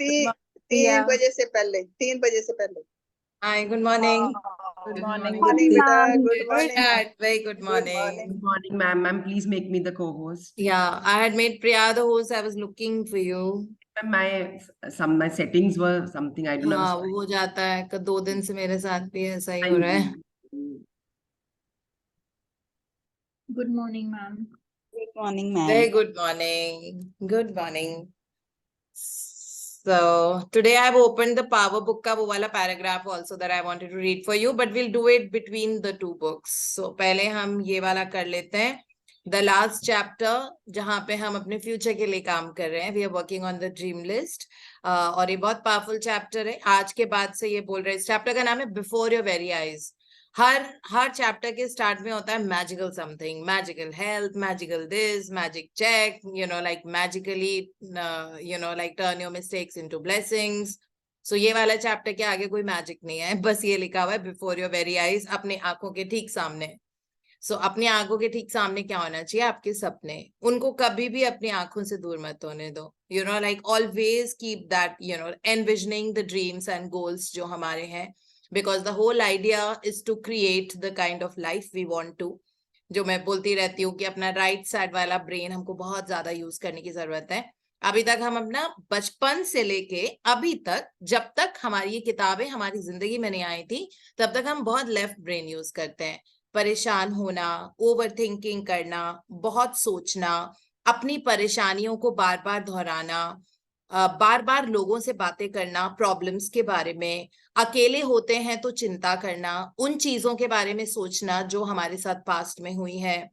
ती, Yeah. 3 बजे से पहले, 3 बजे से पहले। Hi, good morning. Good Good morning. morning. Good morning, beta. Ma'am. Good Good morning. start. Very good Good morning. morning. Good morning, ma'am. Ma'am, please make me the co-host. Yeah, I had made Priya the host. I was looking for you. Ma'am, my settings were something I don't know. हाँ, वो हो जाता है कि 2 दिन से मेरे साथ भी ऐसा ही हो Thank रहा है. you. Good morning, ma'am. Good morning, ma'am. Very good morning. Good morning. So today I've opened the Power Book का वो वाला paragraph also that I wanted to read for you, but we'll do it between the 2 books. So पहले हम ये वाला कर लेते हैं. The last chapter जहाँ पे हम अपने future के लिए काम कर रहे हैं. We are working on the dream list. और ये बहुत powerful chapter है. आज के बाद से ये बोल रहे हैं. इस chapter का नाम है Before Your Very Eyes. हर चैप्टर के स्टार्ट में होता है magical something, magical health, magical this, magic check, like magically like turn your mistakes into blessings. So ये वाला चैप्टर के आगे कोई मैजिक नहीं है, बस ये लिखा हुआ है बिफोर योर वेरी आईज, अपनी आंखों के ठीक सामने. सो अपनी आंखों के ठीक सामने क्या होना चाहिए? आपके सपने. उनको कभी भी अपनी आंखों से दूर मत होने दो. Like always keep that envisioning the dreams and goals जो हमारे हैं. Because the whole idea is to create the kind of life we want to. जो मैं बोलती रहती हूँ कि अपना राइट साइड वाला ब्रेन हमको बहुत ज्यादा यूज करने की जरूरत है. अभी तक हम अपना बचपन से लेके अभी तक, जब तक हमारी ये किताबें हमारी जिंदगी में नहीं आई थी, तब तक हम बहुत लेफ्ट ब्रेन यूज करते हैं. परेशान होना, ओवर थिंकिंग करना, बहुत सोचना, अपनी परेशानियों को बार बार दोहराना, बार बार लोगों से बातें करना प्रॉब्लम्स के बारे में, अकेले होते हैं तो चिंता करना, उन चीजों के बारे में सोचना जो हमारे साथ पास्ट में हुई है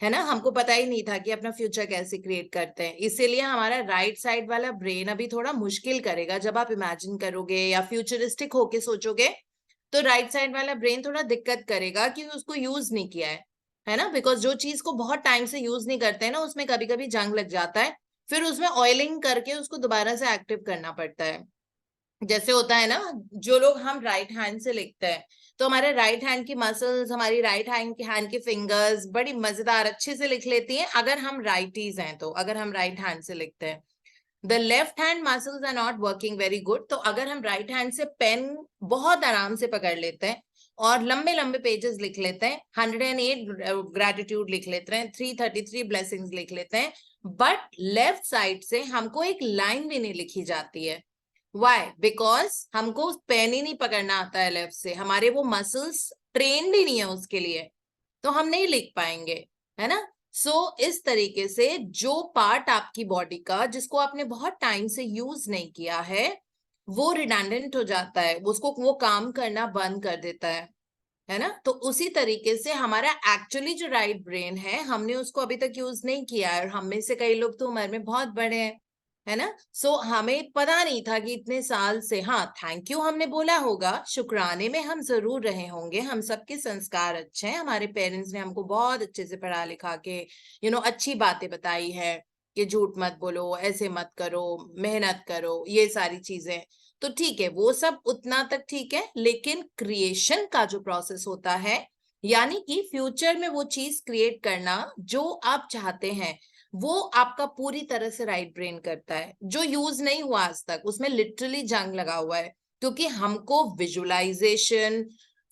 ना. हमको पता ही नहीं था कि अपना फ्यूचर कैसे क्रिएट करते हैं. इसीलिए हमारा राइट साइड वाला ब्रेन अभी थोड़ा मुश्किल करेगा. जब आप इमेजिन करोगे या फ्यूचरिस्टिक होके सोचोगे तो राइट साइड वाला ब्रेन थोड़ा दिक्कत करेगा कि उसको यूज नहीं किया है ना. बिकॉज जो चीज को बहुत टाइम से यूज नहीं करते हैं ना, उसमें कभी कभी जंग लग जाता है, फिर उसमें ऑयलिंग करके उसको दोबारा से एक्टिव करना पड़ता है. जैसे होता है ना, जो लोग हम राइट हैंड से लिखते हैं तो हमारे राइट हैंड की मसल्स, हमारी राइट हैंड की फिंगर्स बड़ी मजेदार अच्छे से लिख लेती हैं अगर हम राइटीज हैं तो, अगर हम राइट हैंड से लिखते हैं. The left hand muscles are not working very good. तो अगर हम राइट हैंड से पेन बहुत आराम से पकड़ लेते हैं और लंबे लंबे पेजेस लिख लेते हैं, 108 ग्रेटिट्यूड लिख लेते हैं, 333 ब्लेसिंग्स लिख लेते हैं, बट लेफ्ट साइड से हमको एक लाइन भी नहीं लिखी जाती है. Why? Because हमको पेन ही नहीं पकड़ना आता है लेफ्ट से, हमारे वो मसल्स ट्रेंड ही नहीं है उसके लिए, तो हम नहीं लिख पाएंगे, है ना. सो इस तरीके से जो पार्ट आपकी बॉडी का जिसको आपने बहुत टाइम से यूज नहीं किया है वो रिडंडेंट हो जाता है, उसको वो काम करना बंद कर देता है ना. तो उसी तरीके से हमारा एक्चुअली जो राइट ब्रेन है, हमने उसको अभी तक यूज नहीं किया है. और हम में से कई लोग तो उम्र में बहुत बड़े हैं, है ना. सो हमें पता नहीं था कि इतने साल से, हाँ थैंक यू हमने बोला होगा, शुक्राने में हम जरूर रहे होंगे, हम सबके संस्कार अच्छे हैं, हमारे पेरेंट्स ने हमको बहुत अच्छे से पढ़ा लिखा के अच्छी बातें बताई है कि झूठ मत बोलो, ऐसे मत करो, मेहनत करो, ये सारी चीजें तो ठीक है, वो सब उतना तक ठीक है. लेकिन क्रिएशन का जो प्रोसेस होता है, यानी कि फ्यूचर में वो चीज क्रिएट करना जो आप चाहते हैं, वो आपका पूरी तरह से राइट ब्रेन करता है. जो यूज नहीं हुआ आज तक उसमें लिटरली जंग लगा हुआ है, क्योंकि हमको विजुअलाइजेशन,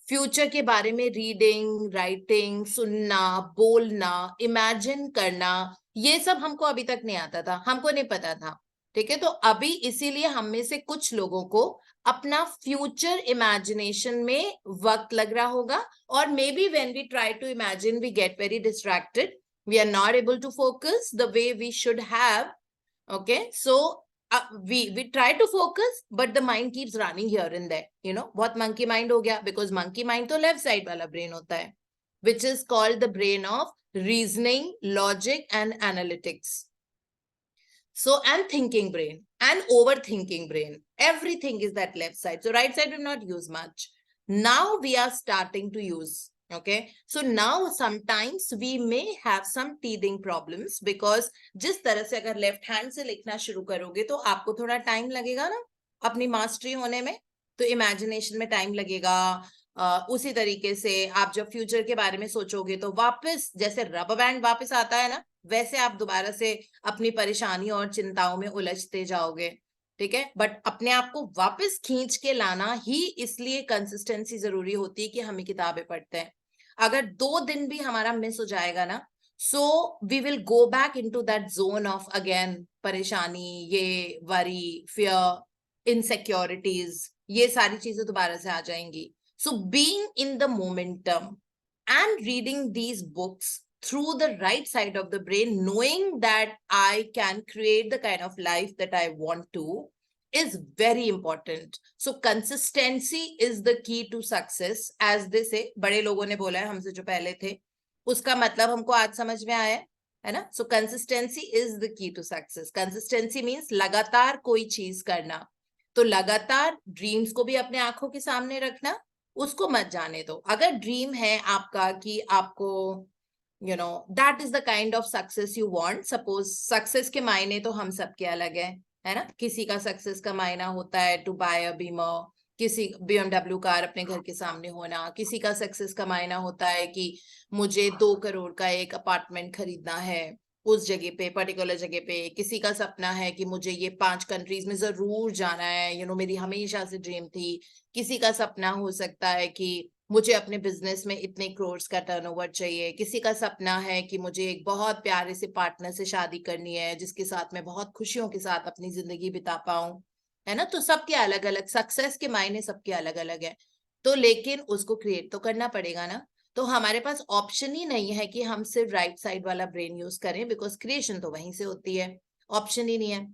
फ्यूचर के बारे में रीडिंग, राइटिंग, सुनना, बोलना, इमेजिन करना, ये सब हमको अभी तक नहीं आता था, हमको नहीं पता था. ठीक है, तो अभी इसीलिए हम में से कुछ लोगों को अपना फ्यूचर इमेजिनेशन में वक्त लग रहा होगा, और maybe when we try to imagine we get very distracted, we are not able to focus the way we should have. Okay, so we try to focus but the mind keeps running here and there, बहुत monkey mind हो गया, because monkey mind तो left side वाला brain होता है, which is called the brain of reasoning, logic and analytics. So and thinking brain and overthinking brain, everything is that left side. So right side we've not used much, now we are starting to use. Okay, so now sometimes we may have some teething problems, because जिस तरह से अगर left hand से लिखना शुरू करोगे तो आपको थोड़ा टाइम लगेगा ना अपनी मास्टरी होने में, तो इमेजिनेशन में टाइम लगेगा. उसी तरीके से आप जब फ्यूचर के बारे में सोचोगे तो वापस जैसे रबर बैंड वापस आता है ना, वैसे आप दोबारा से अपनी परेशानियों और चिंताओं में उलझते जाओगे. ठीक है, बट अपने आप को वापस खींच के लाना ही इसलिए कंसिस्टेंसी जरूरी होती है कि हम ये किताबें पढ़ते हैं. अगर 2 दिन भी हमारा मिस हो जाएगा ना, so we will go back into that zone of again परेशानी, ये वरी, फियर, इनसिक्योरिटीज, ये सारी चीजें दोबारा से आ जाएंगी. So being in the momentum and reading these books through the right side of the brain, knowing that I can create the kind of life that I want to, is very important. So consistency is the key to success, as they say. बड़े लोगों ने बोला है हमसे जो पहले थे, उसका मतलब हमको आज समझ में आया है ना. So consistency is the key to success. Consistency means लगातार कोई चीज करना. तो लगातार ड्रीम्स को भी अपने आंखों के सामने रखना, उसको मत जाने दो. अगर ड्रीम है आपका कि आपको that is the kind of success you want. Suppose success के मायने तो हम सबके अलग है ना. किसी का सक्सेस का मायना होता है टू बाय अ बीमर, किसी BMW कार अपने घर के सामने होना. किसी का सक्सेस का मायना होता है कि मुझे 2 करोड़ का एक अपार्टमेंट खरीदना है उस जगह पे, पर्टिकुलर जगह पे. किसी का सपना है कि मुझे ये 5 कंट्रीज में जरूर जाना है, मेरी हमेशा से ड्रीम थी. किसी का सपना हो सकता है कि मुझे अपने बिजनेस में इतने करोड़ का टर्नओवर चाहिए. किसी का सपना है कि मुझे एक बहुत प्यारे से पार्टनर से शादी करनी है जिसके साथ मैं बहुत खुशियों के साथ अपनी जिंदगी बिता पाऊं, है ना. तो सबके अलग अलग सक्सेस के मायने, सबके अलग अलग है. तो लेकिन उसको क्रिएट तो करना पड़ेगा ना. तो हमारे पास ऑप्शन ही नहीं है कि हम सिर्फ राइट साइड वाला ब्रेन यूज करें, बिकॉज क्रिएशन तो वहीं से होती है. ऑप्शन ही नहीं है.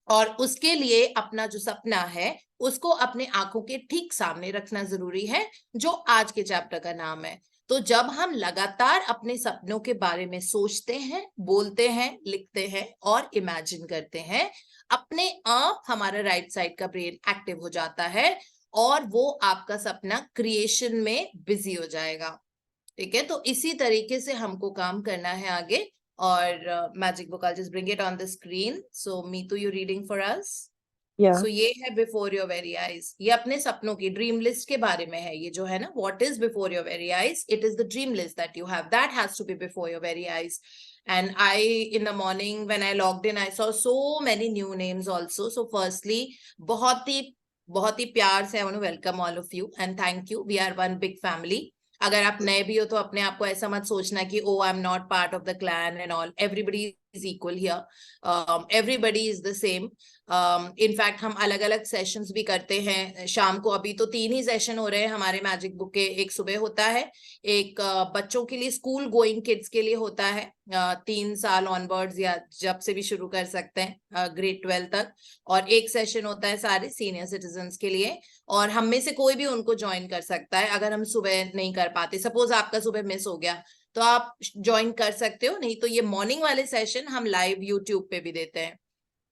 और उसके लिए अपना जो सपना है उसको अपने आंखों के ठीक सामने रखना जरूरी है, जो आज के चैप्टर का नाम है. तो जब हम लगातार अपने सपनों के बारे में सोचते हैं, बोलते हैं, लिखते हैं और इमेजिन करते हैं, अपने आप हमारा राइट साइड का ब्रेन एक्टिव हो जाता है और वो आपका सपना क्रिएशन में बिजी हो जाएगा. ठीक है, तो इसी तरीके से हमको काम करना है आगे. और magic book, I'll just bring it on the screen. So Meetu, you reading for us? Yeah. So ये है Before Your Very Eyes. ये अपने सपनों की ड्रीम लिस्ट के बारे में है. ये जो है ना, What is Before Your Very Eyes? It is the dream list that you have. That has to be before your very eyes. And in the morning when I logged in, I saw so many new names also. So firstly, बहुत ही प्यार से I want to welcome all of you and thank you. We are one big family. अगर आप नए भी हो तो अपने आप को ऐसा मत सोचना कि oh I am not part of the clan and all. Everybody is equal here, everybody is the same. In fact हम अलग अलग सेशंस भी करते हैं शाम को. अभी तो 3 ही सेशन हो रहे हैं हमारे मैजिक बुक के. एक सुबह होता है, एक बच्चों के लिए, स्कूल गोइंग किड्स के लिए होता है, 3 साल ऑनवर्ड्स या जब से भी शुरू कर सकते हैं, ग्रेड 12 तक. और एक सेशन होता है सारे सीनियर सिटीजन्स के लिए. और हम में से कोई भी उनको ज्वाइन कर सकता है. अगर हम सुबह नहीं कर पाते, सपोज आपका सुबह मिस हो गया, तो आप ज्वाइन कर सकते हो. नहीं तो ये मॉर्निंग वाले सेशन हम लाइव यूट्यूब पे भी देते हैं,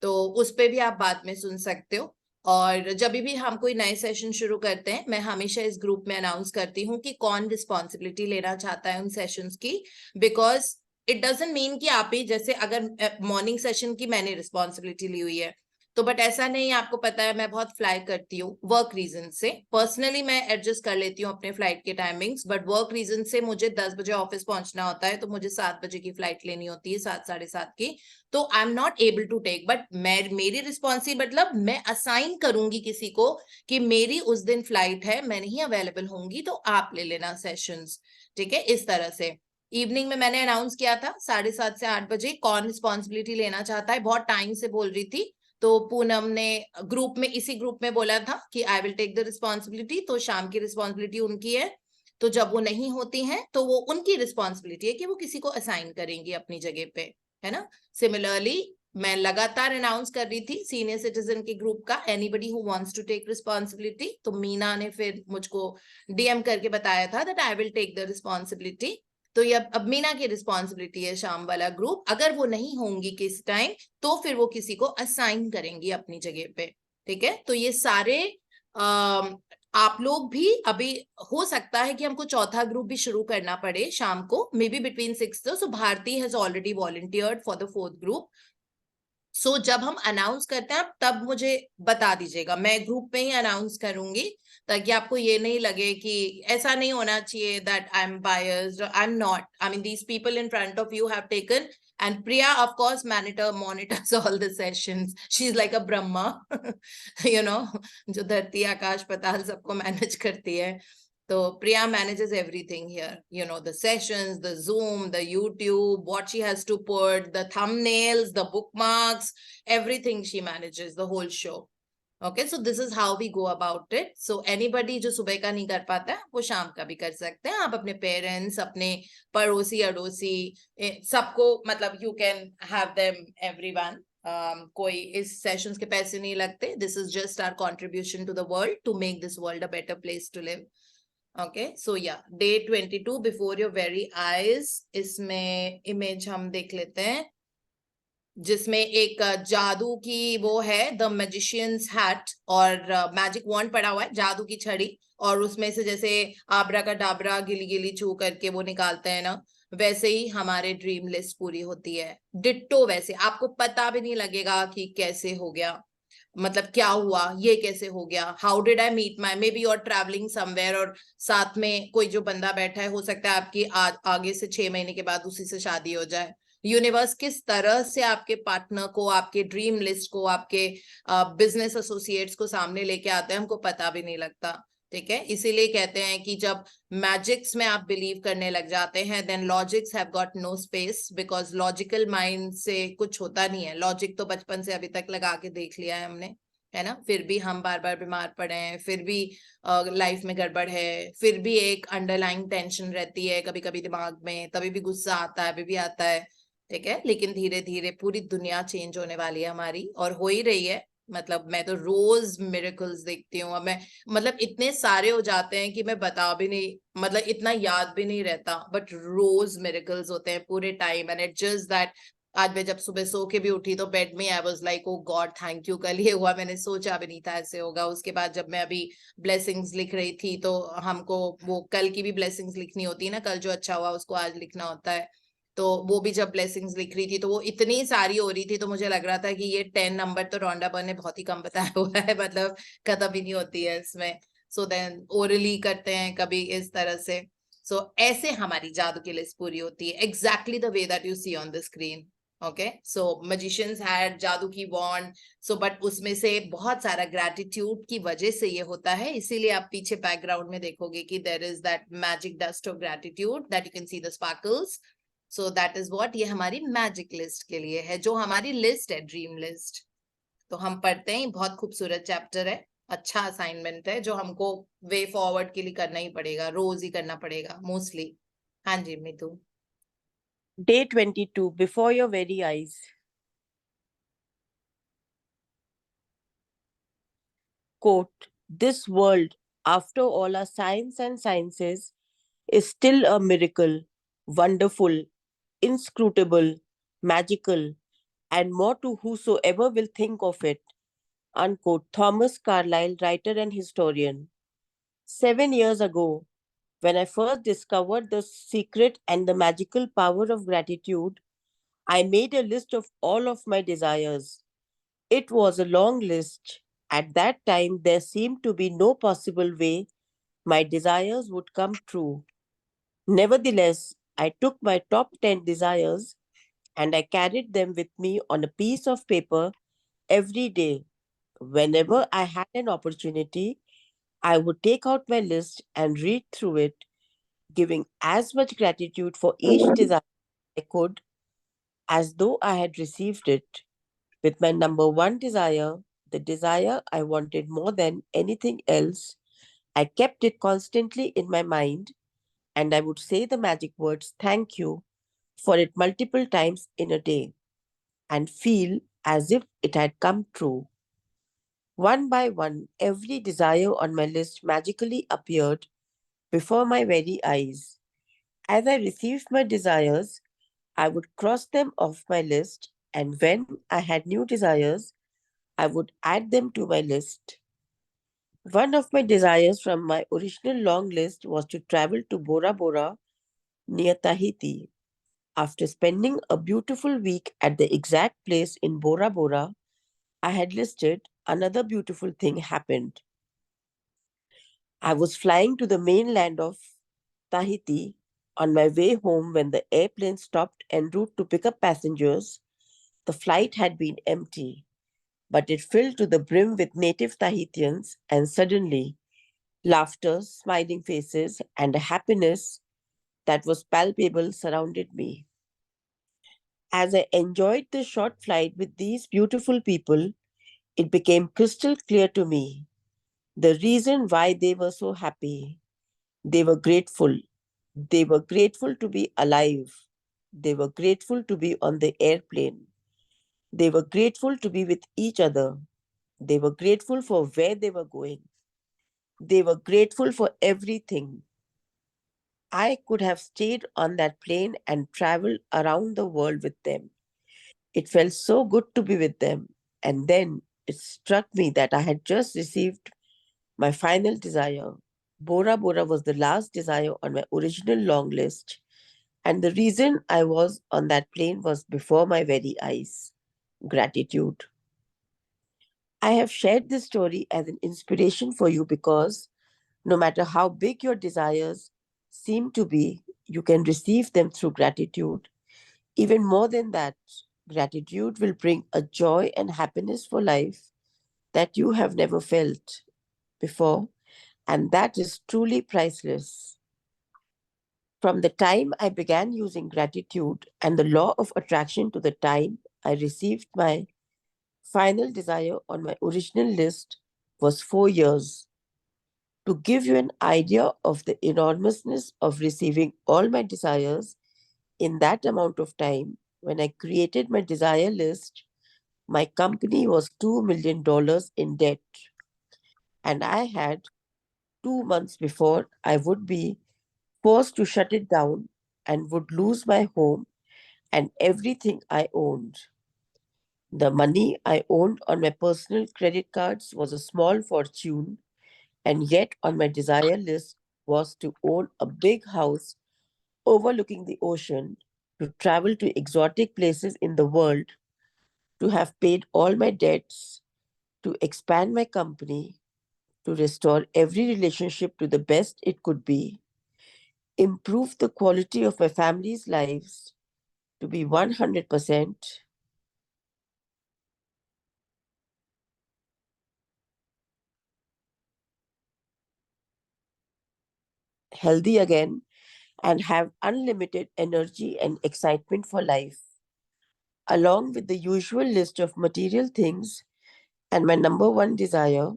तो उस पे भी आप बाद में सुन सकते हो. और जब भी हम कोई नए सेशन शुरू करते हैं, मैं हमेशा इस ग्रुप में अनाउंस करती हूँ कि कौन रिस्पॉन्सिबिलिटी लेना चाहता है उन सेशंस की. बिकॉज इट डजंट मीन कि आप ही, जैसे अगर मॉर्निंग सेशन की मैंने रिस्पॉन्सिबिलिटी ली हुई है तो बट ऐसा नहीं. आपको पता है मैं बहुत फ्लाई करती हूँ वर्क रीजन से. पर्सनली मैं एडजस्ट कर लेती हूँ अपने फ्लाइट के टाइमिंग्स, बट वर्क रीजन से मुझे 10 बजे ऑफिस पहुंचना होता है, तो मुझे 7 बजे की फ्लाइट लेनी होती है, 7 साढ़े 7 की. तो I am not able to take, but मेरी रिस्पॉन्सिबिलिटी, मतलब मैं असाइन करूंगी किसी को कि मेरी उस दिन फ्लाइट है, मैं नहीं अवेलेबल होंगी, तो आप ले लेना सेशंस. ठीक है, इस तरह से. इवनिंग में मैंने अनाउंस किया था 7:30 से 8 बजे कौन रिस्पॉन्सिबिलिटी लेना चाहता है. बहुत टाइम से बोल रही थी, तो पूनम ने ग्रुप में, इसी ग्रुप में बोला था कि I will take the responsibility. तो शाम की रिस्पॉन्सिबिलिटी उनकी है. तो जब वो नहीं होती हैं तो वो उनकी रिस्पॉन्सिबिलिटी है कि वो किसी को असाइन करेंगी अपनी जगह पे, है ना. सिमिलरली मैं लगातार अनाउंस कर रही थी सीनियर सिटीजन के ग्रुप का, anybody who wants to take responsibility. तो मीना ने फिर मुझको DM करके बताया था that I will take the responsibility. तो ये अब मीना की रिस्पॉन्सिबिलिटी है शाम वाला ग्रुप. अगर वो नहीं होंगी किस टाइम, तो फिर वो किसी को असाइन करेंगी अपनी जगह पे. ठीक है, तो ये सारे आप लोग भी, अभी हो सकता है कि हमको चौथा ग्रुप भी शुरू करना पड़े शाम को, may be between 6. So Bharti has already volunteered for the 4th group. So जब हम अनाउंस करते हैं तब मुझे बता दीजिएगा, मैं ग्रुप में ही अनाउंस करूंगी, ताकि आपको ये नहीं लगे कि ऐसा नहीं होना चाहिए that I M biased. I am not. I mean these people in front of you have taken And Priya, of course, monitors all the sessions. She's like a Brahma, you know, जो धरती आकाश पताल सबको manage करती है. So Priya manages everything here. You know, the sessions, the Zoom, the YouTube, what she has to put, the thumbnails, the bookmarks, everything she manages, the whole show. Okay, so this is how we go about it. So anybody जो सुबह का नहीं कर पाता है वो शाम का भी कर सकते हैं. आप अपने पेरेंट्स, अपने पड़ोसी अड़ोसी सबको, मतलब you can have them, everyone. कोई इस सेशंस के पैसे नहीं लगते. This is just our contribution to the world to make this world a better place to live. Okay, so yeah, day 22 before your very eyes. इसमें image हम देख लेते हैं जिसमें एक जादू की वो है, द मैजिशियंस हैट, और मैजिक वॉन्ड पड़ा हुआ है, जादू की छड़ी, और उसमें से जैसे आबरा का डाबरा गिली गिली छू करके वो निकालते हैं ना, वैसे ही हमारे ड्रीम लिस्ट पूरी होती है. डिट्टो वैसे, आपको पता भी नहीं लगेगा कि कैसे हो गया, मतलब क्या हुआ, ये कैसे हो गया, how did I meet my, maybe you are travelling somewhere और साथ में कोई जो बंदा बैठा है, हो सकता है आपकी आगे से 6 महीने के बाद उसी से शादी हो जाए. यूनिवर्स किस तरह से आपके पार्टनर को, आपके ड्रीम लिस्ट को, आपके बिजनेस एसोसिएट्स को सामने लेके आते हैं, हमको पता भी नहीं लगता. ठीक है, इसीलिए कहते हैं कि जब मैजिक्स में आप बिलीव करने लग जाते हैं, then logics have got no space, because logical mind से कुछ होता नहीं है. लॉजिक तो बचपन से अभी तक लगा के देख लिया है हमने, है ना, फिर भी हम बार बार बीमार पड़े हैं, फिर भी लाइफ में गड़बड़ है, फिर भी एक अंडरलाइंग टेंशन रहती है कभी कभी दिमाग में, तभी भी गुस्सा आता है, अभी भी आता है. ठीक है, लेकिन धीरे धीरे पूरी दुनिया चेंज होने वाली है हमारी, और हो ही रही है. मतलब मैं तो रोज मिरेकल्स देखती हूँ. मैं मतलब इतने सारे हो जाते हैं कि मैं बता भी नहीं, मतलब इतना याद भी नहीं रहता, बट रोज मिरेकल्स होते हैं पूरे time. And it just that आज मैं जब सुबह सो के भी उठी तो बेड में I was like, oh god thank you, कल ये हुआ, मैंने सोचा भी नहीं था ऐसे होगा. उसके बाद जब मैं अभी ब्लेसिंग्स लिख रही थी, तो हमको वो कल की भी ब्लेसिंग्स लिखनी होती है ना, कल जो अच्छा हुआ उसको आज लिखना होता है. तो वो भी जब ब्लेसिंग्स लिख रही थी तो वो इतनी सारी हो रही थी, तो मुझे लग रहा था कि ये 10 नंबर तो रोंडा बन ने बहुत ही कम बताया हुआ है, मतलब खत्म ही नहीं होती है इसमें. सो देन ओरली करते हैं कभी इस तरह से. सो ऐसे हमारी जादू की लिस्ट पूरी होती है, exactly the way that you see on the screen. Okay, so magicians had, जादू की वॉन्ड. सो बट उसमें से बहुत सारा ग्रेटिट्यूड की वजह से ये होता है, इसीलिए आप पीछे बैकग्राउंड में देखोगे कि there is that magic dust of gratitude that you can see the sparkles. So that is what, ये हमारी मैजिक लिस्ट के लिए है, जो हमारी लिस्ट है, ड्रीम लिस्ट. तो हम पढ़ते हैं, बहुत खूबसूरत चैप्टर है, अच्छा असाइनमेंट है, जो हमको वे फॉरवर्ड के लिए करना ही पड़ेगा, रोज ही करना पड़ेगा मोस्टली. हाँ जी Meetu. Day 22, before your very eyes. Quote, this world, after all our science and sciences, is still a miracle, wonderful, inscrutable, magical, and more to whosoever will think of it. Unquote. Thomas Carlyle, writer and historian. 7 years ago, when I first discovered the secret and the magical power of gratitude, I made a list of all of my desires. It was a long list. At that time, there seemed to be no possible way my desires would come true. Nevertheless, I took my top 10 desires and I carried them with me on a piece of paper every day. Whenever I had an opportunity, I would take out my list and read through it, giving as much gratitude for each desire I could as though I had received it. With my number one desire, the desire I wanted more than anything else, I kept it constantly in my mind, and I would say the magic words thank you for it multiple times in a day and feel as if it had come true. One by one, every desire on my list magically appeared before my very eyes. As I received my desires, I would cross them off my list, and when I had new desires, I would add them to my list. One of my desires from my original long list was to travel to Bora Bora near Tahiti. After spending a beautiful week at the exact place in Bora Bora I had listed, another beautiful thing happened. I was flying to the mainland of Tahiti On my way home, when the airplane stopped en route to pick up passengers, the flight had been empty, but it filled to the brim with native Tahitians, and suddenly, laughter, smiling faces, and a happiness that was palpable surrounded me. As I enjoyed the short flight with these beautiful people, it became crystal clear to me the reason why they were so happy. They were grateful. They were grateful to be alive. They were grateful to be on the airplane. They were grateful to be with each other. They were grateful for where they were going. They were grateful for everything. I could have stayed on that plane and traveled around the world with them. It felt so good to be with them. And then it struck me that I had just received my final desire. Bora Bora was the last desire on my original long list. And the reason I was on that plane was before my very eyes. Gratitude. I have shared this story as an inspiration for you because no matter how big your desires seem to be, you can receive them through gratitude. Even more than that, gratitude will bring a joy and happiness for life that you have never felt before, and that is truly priceless. From the time I began using gratitude and the law of attraction to the time I received my final desire on my original list was 4 years. To give you an idea of the enormousness of receiving all my desires in that amount of time, when I created my desire list, my company was $2 million in debt, and I had 2 months before I would be forced to shut it down and would lose my home and everything I owned. The money I owned on my personal credit cards was a small fortune, and yet on my desire list was to own a big house overlooking the ocean, to travel to exotic places in the world, to have paid all my debts, to expand my company, to restore every relationship to the best it could be, improve the quality of my family's lives, to be 100% healthy again, and have unlimited energy and excitement for life. Along with the usual list of material things and my number one desire,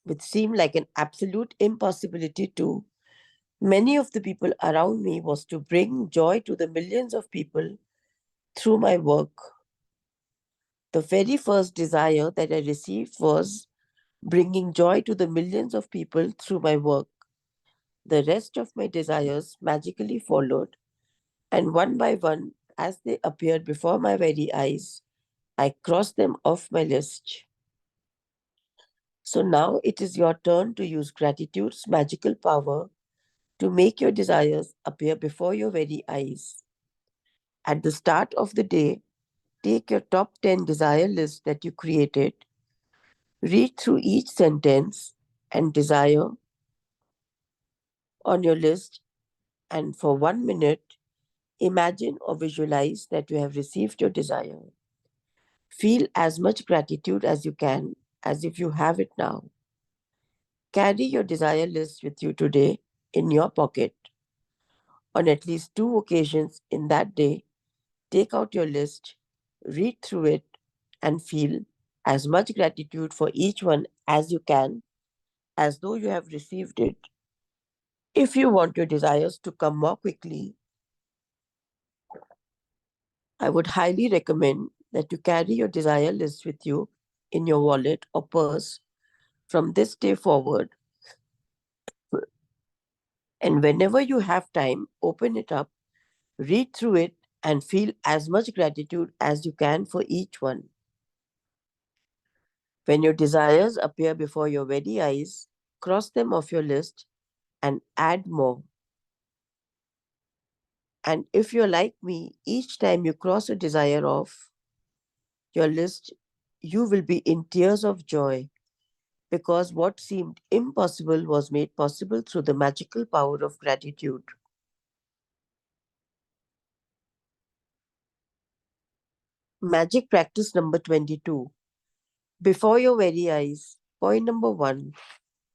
which seemed like an absolute impossibility to many of the people around me, was to bring joy to the millions of people through my work. The very first desire that I received was bringing joy to the millions of people through my work. The rest of my desires magically followed, and one by one, as they appeared before my very eyes, I crossed them off my list. So now it is your turn to use gratitude's magical power to make your desires appear before your very eyes. At the start of the day, take your top 10 desire list that you created, read through each sentence and desire on your list, and for 1 minute, imagine or visualize that you have received your desire. Feel as much gratitude as you can, as if you have it now. Carry your desire list with you today in your pocket. On at least 2 occasions in that day, take out your list, read through it, and feel as much gratitude for each one as you can, as though you have received it. If you want your desires to come more quickly, I would highly recommend that you carry your desire list with you in your wallet or purse from this day forward. And whenever you have time, open it up, read through it, and feel as much gratitude as you can for each one. When your desires appear before your very eyes, cross them off your list and add more. And if you're like me, each time you cross a desire off your list, you will be in tears of joy because what seemed impossible was made possible through the magical power of gratitude. Magic practice number 22. Before your very eyes. Point number 1.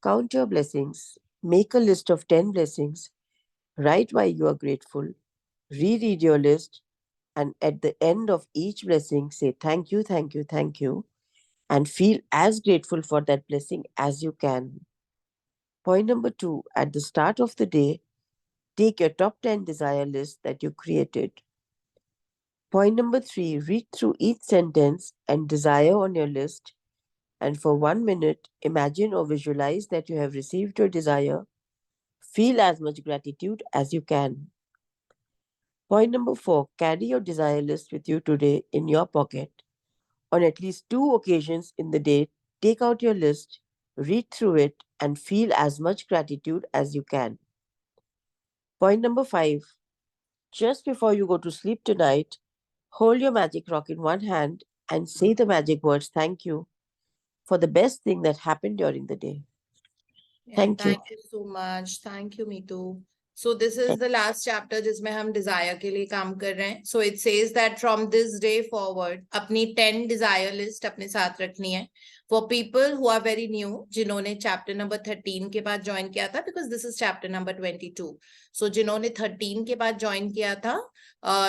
Count your blessings. Make a list of 10 blessings. Write why you are grateful. Reread your list. And at the end of each blessing, say thank you, thank you, thank you. And feel as grateful for that blessing as you can. Point number 2. At the start of the day, take your top 10 desire list that you created. Point number 3. Read through each sentence and desire on your list. And for 1 minute, imagine or visualize that you have received your desire. Feel as much gratitude as you can. Point number 4. Carry your desire list with you today in your pocket. On at least 2 occasions in the day, take out your list, read through it, and feel as much gratitude as you can. Point number 5. Just before you go to sleep tonight, hold your magic rock in one hand and say the magic words thank you for the best thing that happened during the day. Thank you. Thank you so much. Thank you, Meetu. So this is the last chapter जिसमें हम desire के लिए काम कर रहे हैं. So it says that from this day forward, अपनी 10 desire list अपने साथ रखनी है. For people who are very new, जिन्होंने chapter number 13 के बाद join किया था, because this is chapter number 22. So जिन्होंने 13 के बाद join किया था,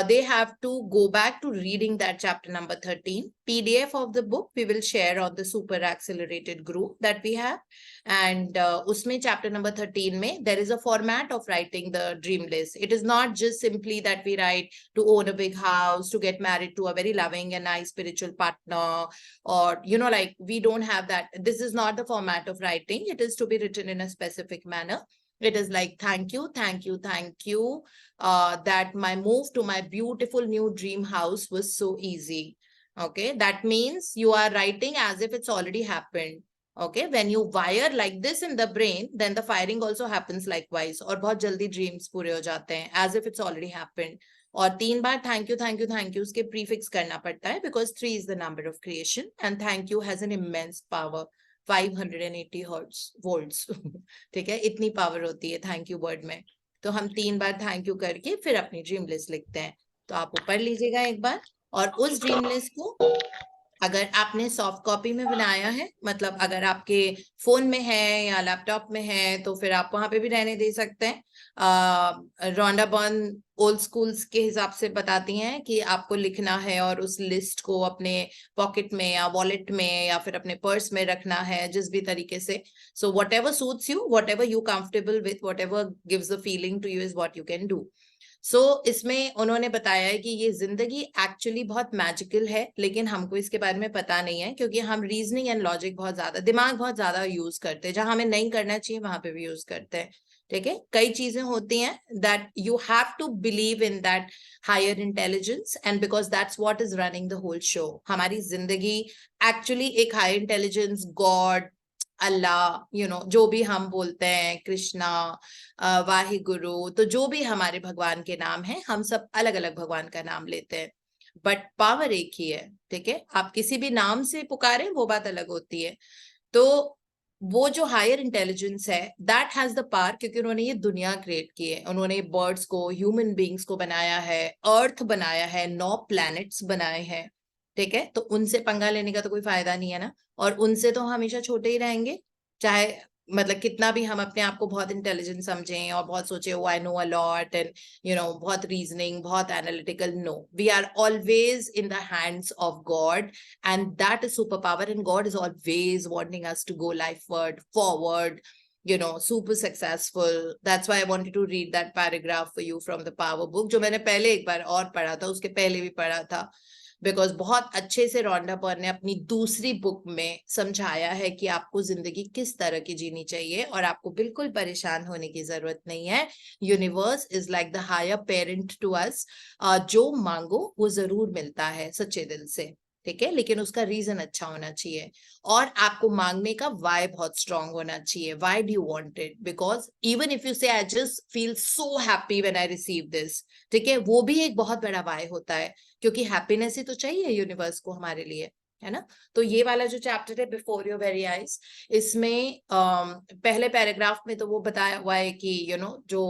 they have to go back to reading that chapter number 13. PDF of the book we will share on the super accelerated group that we have. And usme chapter number 13 mein there is a format of writing the dream list. It is not just simply that we write to own a big house, to get married to a very loving and nice spiritual partner, or like we don't have that. This is not the format of writing. It is to be written in a specific manner. It is like thank you, thank you, thank you, that my move to my beautiful new dream house was so easy. Okay, that means you are writing as if it's already happened. Okay, when you wire like this in the brain, then the firing also happens likewise. और बहुत जल्दी dreams पूरे हो जाते हैं, as if it's already happened. और 3 बार thank you, thank you, thank you उसके prefix करना पड़ता है, because 3 is the number of creation and thank you has an immense power, 580 volts. ठीक है, इतनी power होती है thank you word में. तो हम 3 बार thank you करके फिर अपनी dream list लिखते हैं. तो आप ऊपर लीजिएगा एक बार, और उस dream list को अगर आपने सॉफ्ट कॉपी में बनाया है, मतलब अगर आपके फोन में है या लैपटॉप में है, तो फिर आप वहां पे भी रहने दे सकते हैं. रोंडा बर्न ओल्ड स्कूल्स के हिसाब से बताती हैं कि आपको लिखना है और उस लिस्ट को अपने पॉकेट में या वॉलेट में या फिर अपने पर्स में रखना है, जिस भी तरीके से. So whatever suits you, whatever you comfortable with, whatever gives the feeling to you is what you can do. So इसमें उन्होंने बताया है कि ये जिंदगी एक्चुअली बहुत मैजिकल है, लेकिन हमको इसके बारे में पता नहीं है, क्योंकि हम रीजनिंग एंड लॉजिक बहुत ज्यादा, दिमाग बहुत ज्यादा यूज करते हैं. जहां हमें नहीं करना चाहिए वहां पे भी यूज करते हैं. ठीक है, कई चीजें होती हैं that you have to believe in that higher intelligence, and because that's what is running the whole show. हमारी जिंदगी एक्चुअली एक हायर इंटेलिजेंस, गॉड, अल्लाह, जो भी हम बोलते हैं, कृष्णा, वाहिगुरु, तो जो भी हमारे भगवान के नाम हैं, हम सब अलग अलग भगवान का नाम लेते हैं, बट पावर एक ही है. ठीक है, आप किसी भी नाम से पुकारें वो बात अलग होती है. तो वो जो हायर इंटेलिजेंस है, दैट हैज द पावर, क्योंकि उन्होंने ये दुनिया क्रिएट की है. उन्होंने बर्ड्स को, ह्यूमन बींग्स को बनाया है, अर्थ बनाया है, 9 प्लैनेट्स बनाए हैं. ठीक है, तो उनसे पंगा लेने का तो कोई फायदा नहीं है ना, और उनसे तो हमेशा छोटे ही रहेंगे, चाहे मतलब कितना भी हम अपने आप को बहुत इंटेलिजेंट समझें और बहुत सोचे oh I know a lot and बहुत रीजनिंग, बहुत analytical. No, we are always in the hands of God, and that is super power, and God is always wanting us to go lifeward, forward, super successful. That's why I wanted to read that paragraph for you from the power book, जो मैंने पहले एक बार और पढ़ा था, उसके पहले भी पढ़ा था, बिकॉज बहुत अच्छे से रोंडा बर्न ने अपनी दूसरी बुक में समझाया है कि आपको जिंदगी किस तरह की जीनी चाहिए, और आपको बिल्कुल परेशान होने की जरूरत नहीं है. Universe is like the higher parent to us. जो मांगो वो जरूर मिलता है सच्चे दिल से. ठीक है, लेकिन उसका रीजन अच्छा होना चाहिए, और आपको मांगने का वाई बहुत स्ट्रांग होना चाहिए. Why do you want it? Because even if you say I just feel so happy when I receive this, ठीक है, वो भी एक बहुत बड़ा वाई होता है, क्योंकि हैप्पीनेस ही तो चाहिए यूनिवर्स को हमारे लिए, है ना. तो ये वाला जो चैप्टर है बिफोर योर वेरी आइज, इसमें पहले पैराग्राफ में तो वो बताया हुआ है कि जो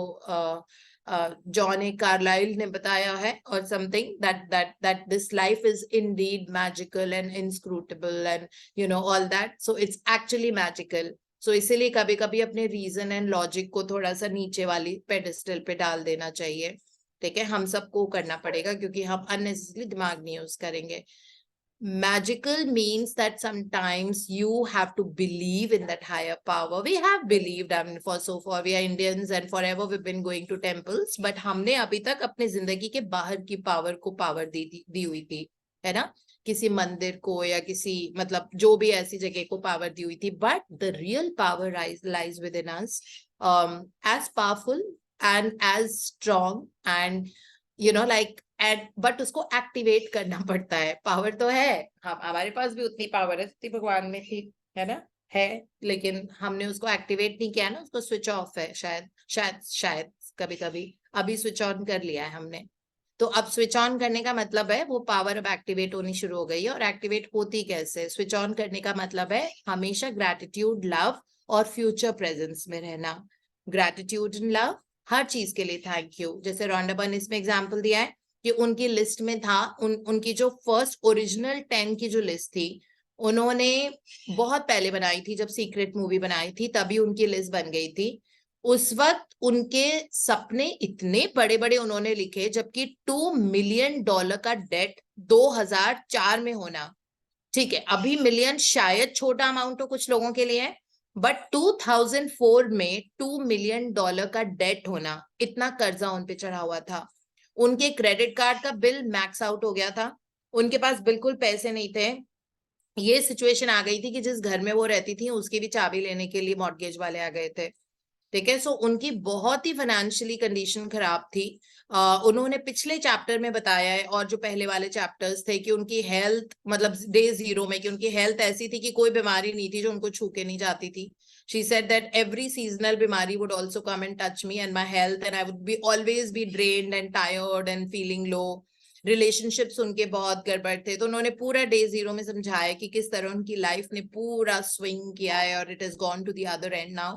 जॉन ए कार्लाइल ने बताया है और something that this life is indeed magical and inscrutable and you know all that, so it's actually magical. So इसीलिए कभी कभी अपने रीजन एंड लॉजिक को थोड़ा सा नीचे वाली पेडिस्टल पे डाल देना चाहिए, ठीक है, हम सबको करना पड़ेगा क्योंकि हम अननेसेसरी दिमाग नहीं यूज करेंगे. Magical means that sometimes you have to believe in that higher power. We have believed, I mean, for so far we are Indians and forever we've been going to temples, but हमने अभी तक अपने जिंदगी के बाहर की power को power दी हुई थी, है ना, किसी मंदिर को या किसी मतलब जो भी ऐसी जगह को पावर दी हुई थी. But the real power lies within us, as powerful and as strong and you know like but उसको एक्टिवेट करना पड़ता है. पावर तो है, हम हमारे पास भी उतनी पावर है जितनी भगवान में थी, है ना, है, लेकिन हमने उसको एक्टिवेट नहीं किया ना, उसको स्विच ऑफ है शायद कभी कभी. अभी स्विच ऑन कर लिया है हमने. तो अब स्विच ऑन करने का मतलब है वो पावर अब एक्टिवेट होनी शुरू हो गई है. और एक्टिवेट होती कैसे? स्विच ऑन करने का मतलब है हमेशा ग्रैटिट्यूड, लव और फ्यूचर प्रेजेंस में रहना. ग्रैटिट्यूड एंड लव, हर चीज के लिए थैंक यू. जैसे रॉन्डा बर्निस में एग्जाम्पल दिया है कि उनकी लिस्ट में था, उनकी जो फर्स्ट ओरिजिनल 10 की जो लिस्ट थी उन्होंने बहुत पहले बनाई थी, जब सीक्रेट मूवी बनाई थी तभी उनकी लिस्ट बन गई थी. उस वक्त उनके सपने इतने बड़े बड़े उन्होंने लिखे, जबकि $2 मिलियन का डेट 2004 में होना, ठीक है, अभी मिलियन शायद छोटा अमाउंट हो कुछ लोगों के लिए है, बट 2004 में $2 मिलियन का डेट होना, इतना कर्जा उन पे चढ़ा हुआ था. उनके क्रेडिट कार्ड का बिल मैक्स आउट हो गया था, उनके पास बिल्कुल पैसे नहीं थे. ये सिचुएशन आ गई थी कि जिस घर में वो रहती थी उसकी भी चाबी लेने के लिए मॉर्गेज वाले आ गए थे, ठीक है. सो उनकी बहुत ही फाइनेंशियली कंडीशन खराब थी. उन्होंने पिछले चैप्टर में बताया है और जो पहले वाले चैप्टर्स थे कि उनकी हेल्थ मतलब डे 0 में कि उनकी हेल्थ ऐसी थी कि कोई बीमारी नहीं थी जो उनको छू के नहीं जाती थी. She said that every seasonal bimari would also come and touch me and my health and I would always be drained and tired and feeling low. Relationships उनके बहुत गड़बड़ थे. तो उन्होंने पूरा डे 0 में समझाया कि किस तरह उनकी लाइफ ने पूरा स्विंग किया है और it has gone to the other end now.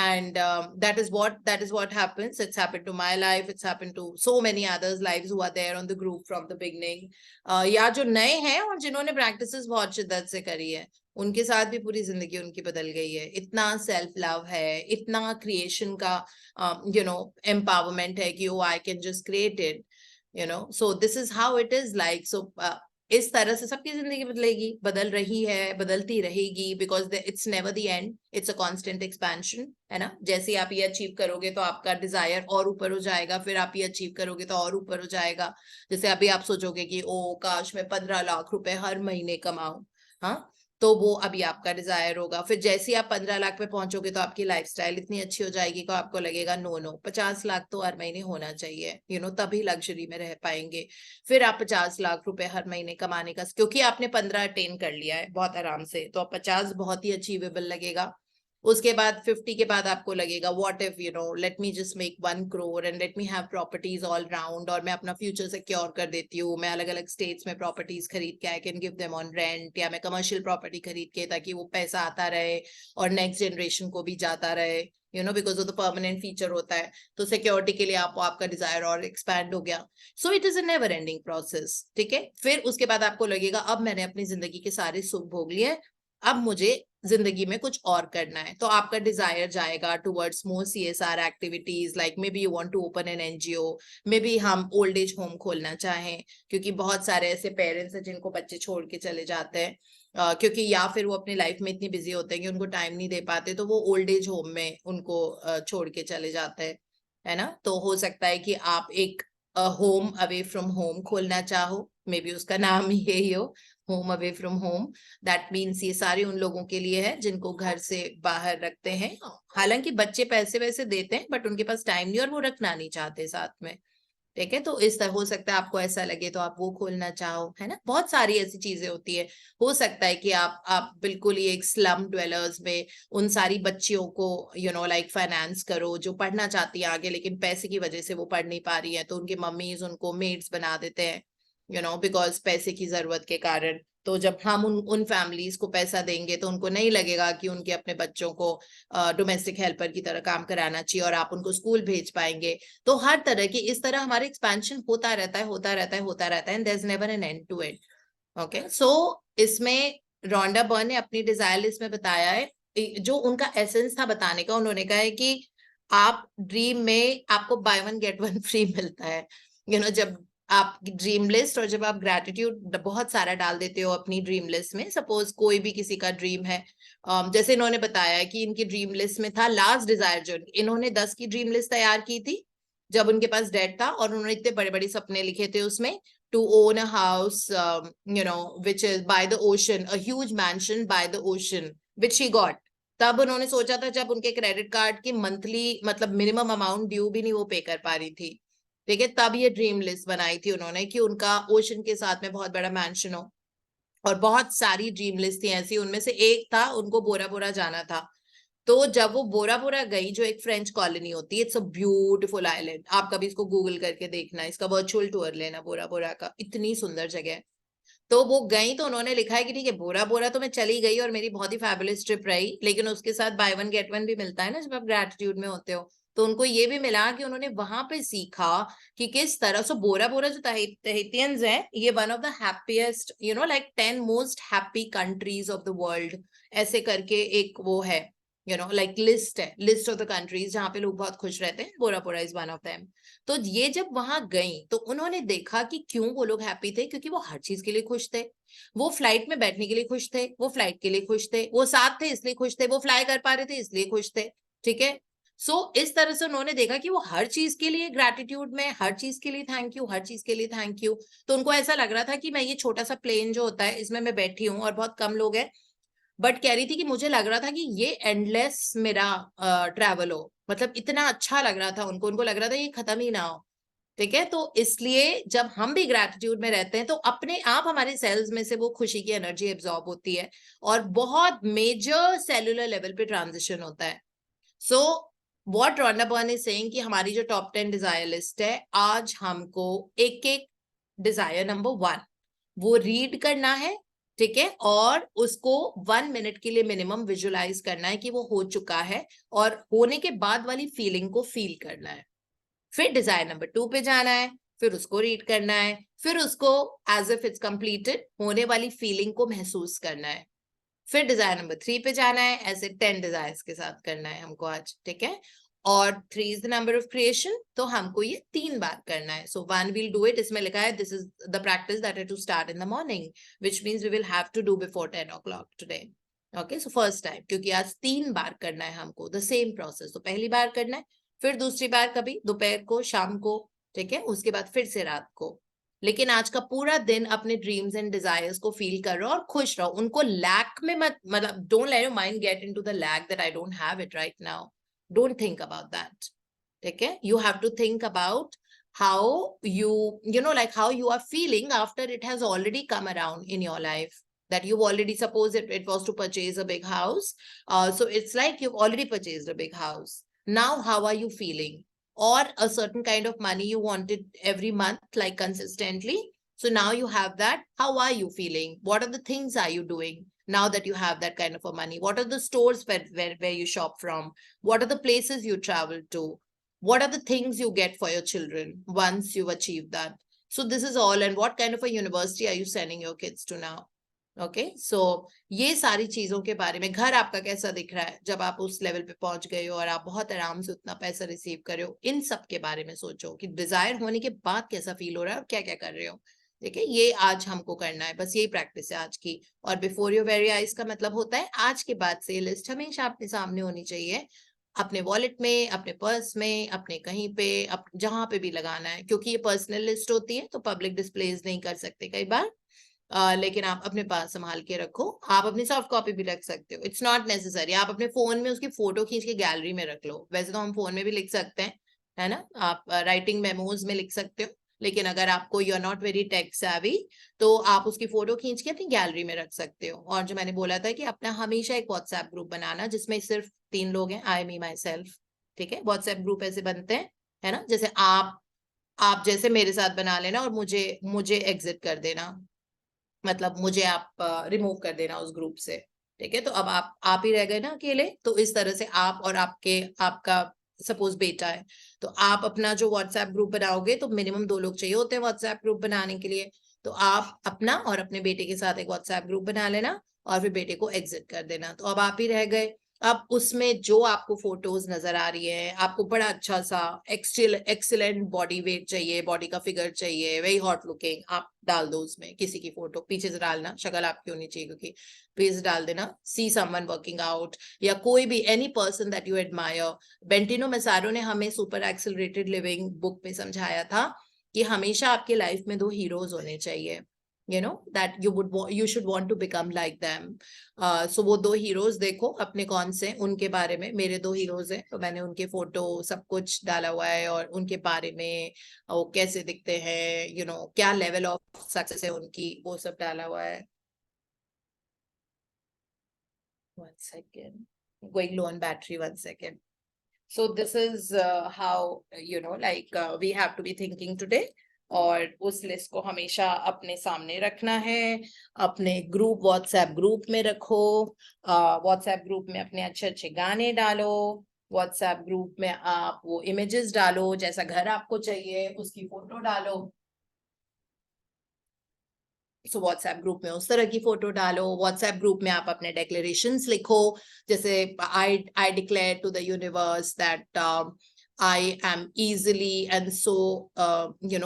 And that is what happens. It's happened to my life. It's happened to so many others' lives who are there on the group from the beginning. या जो नए हैं और जिन्होंने practices बहुत शिद्दत से करी है, उनके साथ भी पूरी जिंदगी उनकी बदल गई है. इतना सेल्फ लव है, इतना क्रिएशन का एम्पावरमेंट है कि oh I can just create it, so this is how it is like. So इस तरह से सबकी जिंदगी बदलेगी, बदल रही है, बदलती रहेगी, because it's never the end, it's a constant expansion, है ना. जैसे आप ये अचीव करोगे तो आपका डिजायर और ऊपर हो जाएगा, फिर आप ये अचीव करोगे तो और ऊपर हो जाएगा. जैसे अभी आप सोचोगे कि ओ काश मैं 15 लाख रुपए हर महीने कमाऊं, हाँ, तो वो अभी आपका डिजायर होगा. फिर जैसे आप 15 लाख पे पहुंचोगे तो आपकी लाइफस्टाइल इतनी अच्छी हो जाएगी कि आपको लगेगा नो 50 लाख तो हर महीने होना चाहिए, तभी लग्जरी में रह पाएंगे. फिर आप 50 लाख रुपए हर महीने कमाने का, क्योंकि आपने 15 अटेन कर लिया है बहुत आराम से, तो 50 बहुत ही अचीवेबल लगेगा. उसके बाद 50 के बाद आपको लगेगा what if let me just make 1 crore and let me have properties all round, और मैं अपना फ्यूचर सिक्योर कर देती हूँ. मैं अलग अलग स्टेट्स में प्रॉपर्टीज खरीद के I can give them on rent, या मैं कमर्शियल प्रॉपर्टी खरीद के ताकि वो पैसा आता रहे और नेक्स्ट जनरेशन को भी जाता रहे, बिकॉज वो तो परमानेंट फीचर होता है. तो सिक्योरिटी के लिए आपका डिजायर और एक्सपैंड हो गया. So it is a never ending process, ठीक है. फिर उसके बाद आपको लगेगा अब मैंने अपनी जिंदगी के सारे सुख भोग लिए, अब मुझे जिंदगी में कुछ और करना है. तो आपका डिजायर जाएगा towards more CSR activities, like maybe you want to open an NGO, maybe हम ओल्ड एज होम खोलना चाहें, क्योंकि बहुत सारे ऐसे पेरेंट्स हैं जिनको बच्चे छोड़ के चले जाते हैं, क्योंकि या फिर वो अपनी लाइफ में इतनी बिजी होते हैं कि उनको टाइम नहीं दे पाते, तो वो ओल्ड एज होम में उनको छोड़ के चले जाते हैं, है ना. तो हो सकता है कि आप एक होम अवे फ्रॉम होम खोलना चाहो, मे बी उसका नाम ही यही हो, home away from home. That means ये सारे उन लोगों के लिए है जिनको घर से बाहर रखते हैं. हालांकि बच्चे पैसे वैसे देते हैं बट उनके पास टाइम नहीं और वो रखना नहीं चाहते साथ में, ठीक है. तो इस तरह हो सकता है आपको ऐसा लगे तो आप वो खोलना चाहो, है ना. बहुत सारी ऐसी चीजें होती है. हो सकता है कि आप बिल्कुल ही एक स्लम ड्वेलर्स में उन सारी बच्चियों को लाइक फाइनेंस करो जो पढ़ना चाहती है आगे, लेकिन पैसे की वजह से वो पढ़ नहीं पा रही है, तो उनकी मम्मीज उनको मेड्स बना देते हैं बिकॉज पैसे की जरूरत के कारण. तो जब हम उन फैमिलीज को पैसा देंगे तो उनको नहीं लगेगा कि उनके अपने बच्चों को डोमेस्टिक हेल्पर की तरह काम कराना चाहिए, और आप उनको स्कूल भेज पाएंगे। तो हर तरह की इस तरह हमारा एक्सपेंशन होता रहता है and there is never an end to it. Okay, so इसमें रोंडा बर्न ने अपनी डिजायर लिस्ट में बताया है, जो उनका एसेंस था बताने का, उन्होंने कहा है कि आप ड्रीम में आपको by one get one free मिलता है। जब आप ड्रीम लिस्ट और जब आप ग्रैटिट्यूड बहुत सारा डाल देते हो अपनी ड्रीम लिस्ट में, सपोज कोई भी किसी का ड्रीम है, जैसे इन्होंने बताया कि इनकी ड्रीम लिस्ट में था लास्ट डिजायर, जो इन्होंने 10 की ड्रीम लिस्ट तैयार की थी जब उनके पास डेट था, और उन्होंने इतने बड़े बड़े सपने लिखे थे उसमें, to own a house, which is by the ocean, a huge mansion by the ocean, which he got. तब उन्होंने सोचा था जब उनके क्रेडिट कार्ड की मंथली मतलब मिनिमम अमाउंट ड्यू भी नहीं वो पे कर पा रही थी, ठीक है, तब ये ड्रीम लिस्ट बनाई थी उन्होंने कि उनका ओशन के साथ में बहुत बड़ा मैंशन हो। और बहुत सारी ड्रीम लिस्ट थी ऐसी, उनमें से एक था उनको बोरा बोरा जाना था। तो जब वो बोरा बोरा गई, जो एक फ्रेंच कॉलोनी होती है, इट्स अ ब्यूटीफुल आइलैंड, आप कभी इसको गूगल करके देखना, इसका वर्चुअल टूर लेना बोरा बोरा का, इतनी सुंदर जगह है। तो वो गई तो उन्होंने लिखा है कि ठीक है बोरा बोरा तो मैं चली गई और मेरी बहुत ही फैबुलस ट्रिप रही, लेकिन उसके साथ बाय वन गेट वन भी मिलता है ना जब आप ग्रैटिट्यूड में होते हो। तो उनको ये भी मिला कि उन्होंने वहां पे सीखा कि किस तरह से बोरा बोरा जो तहितियंस है, ये one of the happiest like 10 most happy countries of the world, ऐसे करके एक वो है लाइक लिस्ट है, लिस्ट ऑफ द कंट्रीज जहाँ पे लोग बहुत खुश रहते हैं, बोरा बोरा इज वन ऑफ देम। तो ये जब वहां गई तो उन्होंने देखा कि क्यों वो लोग हैप्पी थे, क्योंकि वो हर चीज के लिए खुश थे। वो फ्लाइट में बैठने के लिए खुश थे, वो फ्लाइट के लिए खुश थे, वो साथ थे इसलिए खुश थे, वो फ्लाई कर पा रहे थे इसलिए खुश थे, ठीक है। सो इस तरह से उन्होंने देखा कि वो हर चीज के लिए ग्रैटिट्यूड में, हर चीज के लिए थैंक यू, हर चीज के लिए थैंक यू। तो उनको ऐसा लग रहा था कि मैं ये छोटा सा प्लेन जो होता है इसमें मैं बैठी हूँ और बहुत कम लोग हैं, बट कह रही थी कि मुझे लग रहा था कि ये एंडलेस मेरा ट्रैवल हो, मतलब इतना अच्छा लग रहा था उनको लग रहा था ये खत्म ही ना हो, ठीक है। तो इसलिए जब हम भी ग्रैटिट्यूड में रहते हैं तो अपने आप हमारे सेल्स में से वो खुशी की एनर्जी एब्जॉर्ब होती है और बहुत मेजर सेलुलर लेवल पे ट्रांजिशन होता है। So what Rhonda Byrne is saying कि हमारी जो टॉप 10 डिजायर लिस्ट है, आज हमको एक एक डिजायर नंबर 1 वो रीड करना है, ठीक है, और उसको 1 मिनट के लिए मिनिमम विजुअलाइज करना है कि वो हो चुका है, और होने के बाद वाली फीलिंग को फील करना है। फिर डिजायर नंबर 2 पे जाना है, फिर उसको रीड करना है, फिर उसको एज इफ इट्स कंप्लीटेड होने वाली फीलिंग को महसूस करना है। फिर डिजायर नंबर 3 पे जाना है, ऐसे 10 डिजायर्स के साथ करना है हमको आज, ठीक है। और 3 is the number of creation, तो हमको ये 3 बार करना है। सो 1 we'll do it, इसमें लिखा है this is the practice that है to start in the morning, which means we will have to do before 10 o'clock today. Okay, so first time, क्योंकि आज 3 बार करना है हमको द सेम प्रोसेस। तो पहली बार करना है, फिर दूसरी बार कभी दोपहर को, शाम को, ठीक है, उसके बाद फिर से रात को। लेकिन आज का पूरा दिन अपने ड्रीम्स एंड डिजायर्स को फील कर रहो और खुश रहो, उनको लैक में मत, मतलब don't let your mind get into the lack that I don't have it right now. Don't think about that, ठीक है। You have to think about how like how you are feeling after it has already come around in your life, that you've already, suppose it was to purchase a big house, so it's like you've already purchased a big house. Now how are you feeling? Or a certain kind of money you wanted every month, like consistently, so now you have that. How are you feeling? What are the things are you doing now that you have that kind of a money? What are the stores where you shop from? What are the places you travel to? What are the things you get for your children once you've achieved that? So this is all. And what kind of a university are you sending your kids to now? Okay, so ये सारी चीजों के बारे में, घर आपका कैसा दिख रहा है जब आप उस लेवल पे पहुंच गए हो और आप बहुत आराम से उतना पैसा रिसीव कर रहे हो, इन सब के बारे में सोचो कि डिजायर होने के बाद कैसा फील हो रहा है और क्या क्या कर रहे हो, ठीक है। ये आज हमको करना है, बस यही प्रैक्टिस है आज की। और बिफोर योर वेरी आइज का मतलब होता है आज के बाद से ये लिस्ट हमेशा अपने सामने होनी चाहिए, अपने वॉलेट में, अपने पर्स में, अपने कहीं पे, जहां पे भी लगाना है, क्योंकि ये पर्सनल लिस्ट होती है तो पब्लिक डिस्प्लेज नहीं कर सकते कई बार, लेकिन आप अपने पास संभाल के रखो। आप अपनी सॉफ्ट कॉपी भी रख सकते हो, इट्स नॉट नेसेसरी आप अपने फोन में उसकी फोटो खींच के गैलरी में रख लो। वैसे तो हम फोन में भी लिख सकते हैं, है ना, आप राइटिंग मेमोज में लिख सकते हो, लेकिन अगर आपको you are not very tech savvy तो आप उसकी फोटो खींच के अपनी गैलरी में रख सकते हो। और जो मैंने बोला था कि अपना हमेशा एक व्हाट्सएप ग्रुप बनाना जिसमें सिर्फ 3 लोग हैं, आई मी माई सेल्फ, ठीक है। व्हाट्सएप ग्रुप ऐसे बनते हैं, है ना, जैसे आप जैसे मेरे साथ बना लेना और मुझे एग्जिट कर देना, मतलब मुझे आप रिमूव कर देना उस ग्रुप से, ठीक है। तो अब आप ही रह गए ना अकेले, तो इस तरह से आप और आपका सपोज बेटा है, तो आप अपना जो व्हाट्सएप ग्रुप बनाओगे तो मिनिमम 2 लोग चाहिए होते हैं व्हाट्सएप ग्रुप बनाने के लिए। तो आप अपना और अपने बेटे के साथ एक व्हाट्सएप ग्रुप बना लेना और फिर बेटे को एग्जिट कर देना। तो अब आप ही रह गए। अब उसमें जो आपको फोटोज नजर आ रही है, आपको बड़ा अच्छा सा एक्सीलेंट बॉडी वेट चाहिए, बॉडी का फिगर चाहिए, वेरी हॉट लुकिंग, आप डाल दो उसमें किसी की फोटो, पीछे से डालना, शक्ल आपकी होनी चाहिए क्योंकि प्लीज डाल देना। सी समवन वर्किंग आउट या कोई भी any person that you admire. Bentinho Massaro ने हमें सुपर एक्सेलरेटेड लिविंग बुक में समझाया था कि हमेशा आपके लाइफ में 2 हीरोज होने चाहिए, you know that you should want to become like them. So वो 2 हीरोज देखो अपने कौन से, उनके बारे में। मेरे 2 हीरोज हैं तो मैंने उनके फोटो सब कुछ डाला हुआ है और उनके बारे में वो कैसे दिखते हैं, क्या लेवल ऑफ सक्सेस है उनकी, वो सब डाला हुआ है। 1 second, going low on battery, 1 second. So this is how we have to be thinking today. और उस लिस्ट को हमेशा अपने सामने रखना है, अपने ग्रुप व्हाट्सएप ग्रुप में रखो। व्हाट्सएप ग्रुप में अपने अच्छे अच्छे गाने डालो, व्हाट्सएप ग्रुप में आप वो इमेजेस डालो, जैसा घर आपको चाहिए उसकी फोटो डालो। सो व्हाट्सएप ग्रुप में उस तरह की फोटो डालो। व्हाट्सएप ग्रुप में आप अपने डिक्लेरेशंस लिखो, जैसे I declare to the universe that I am easily and so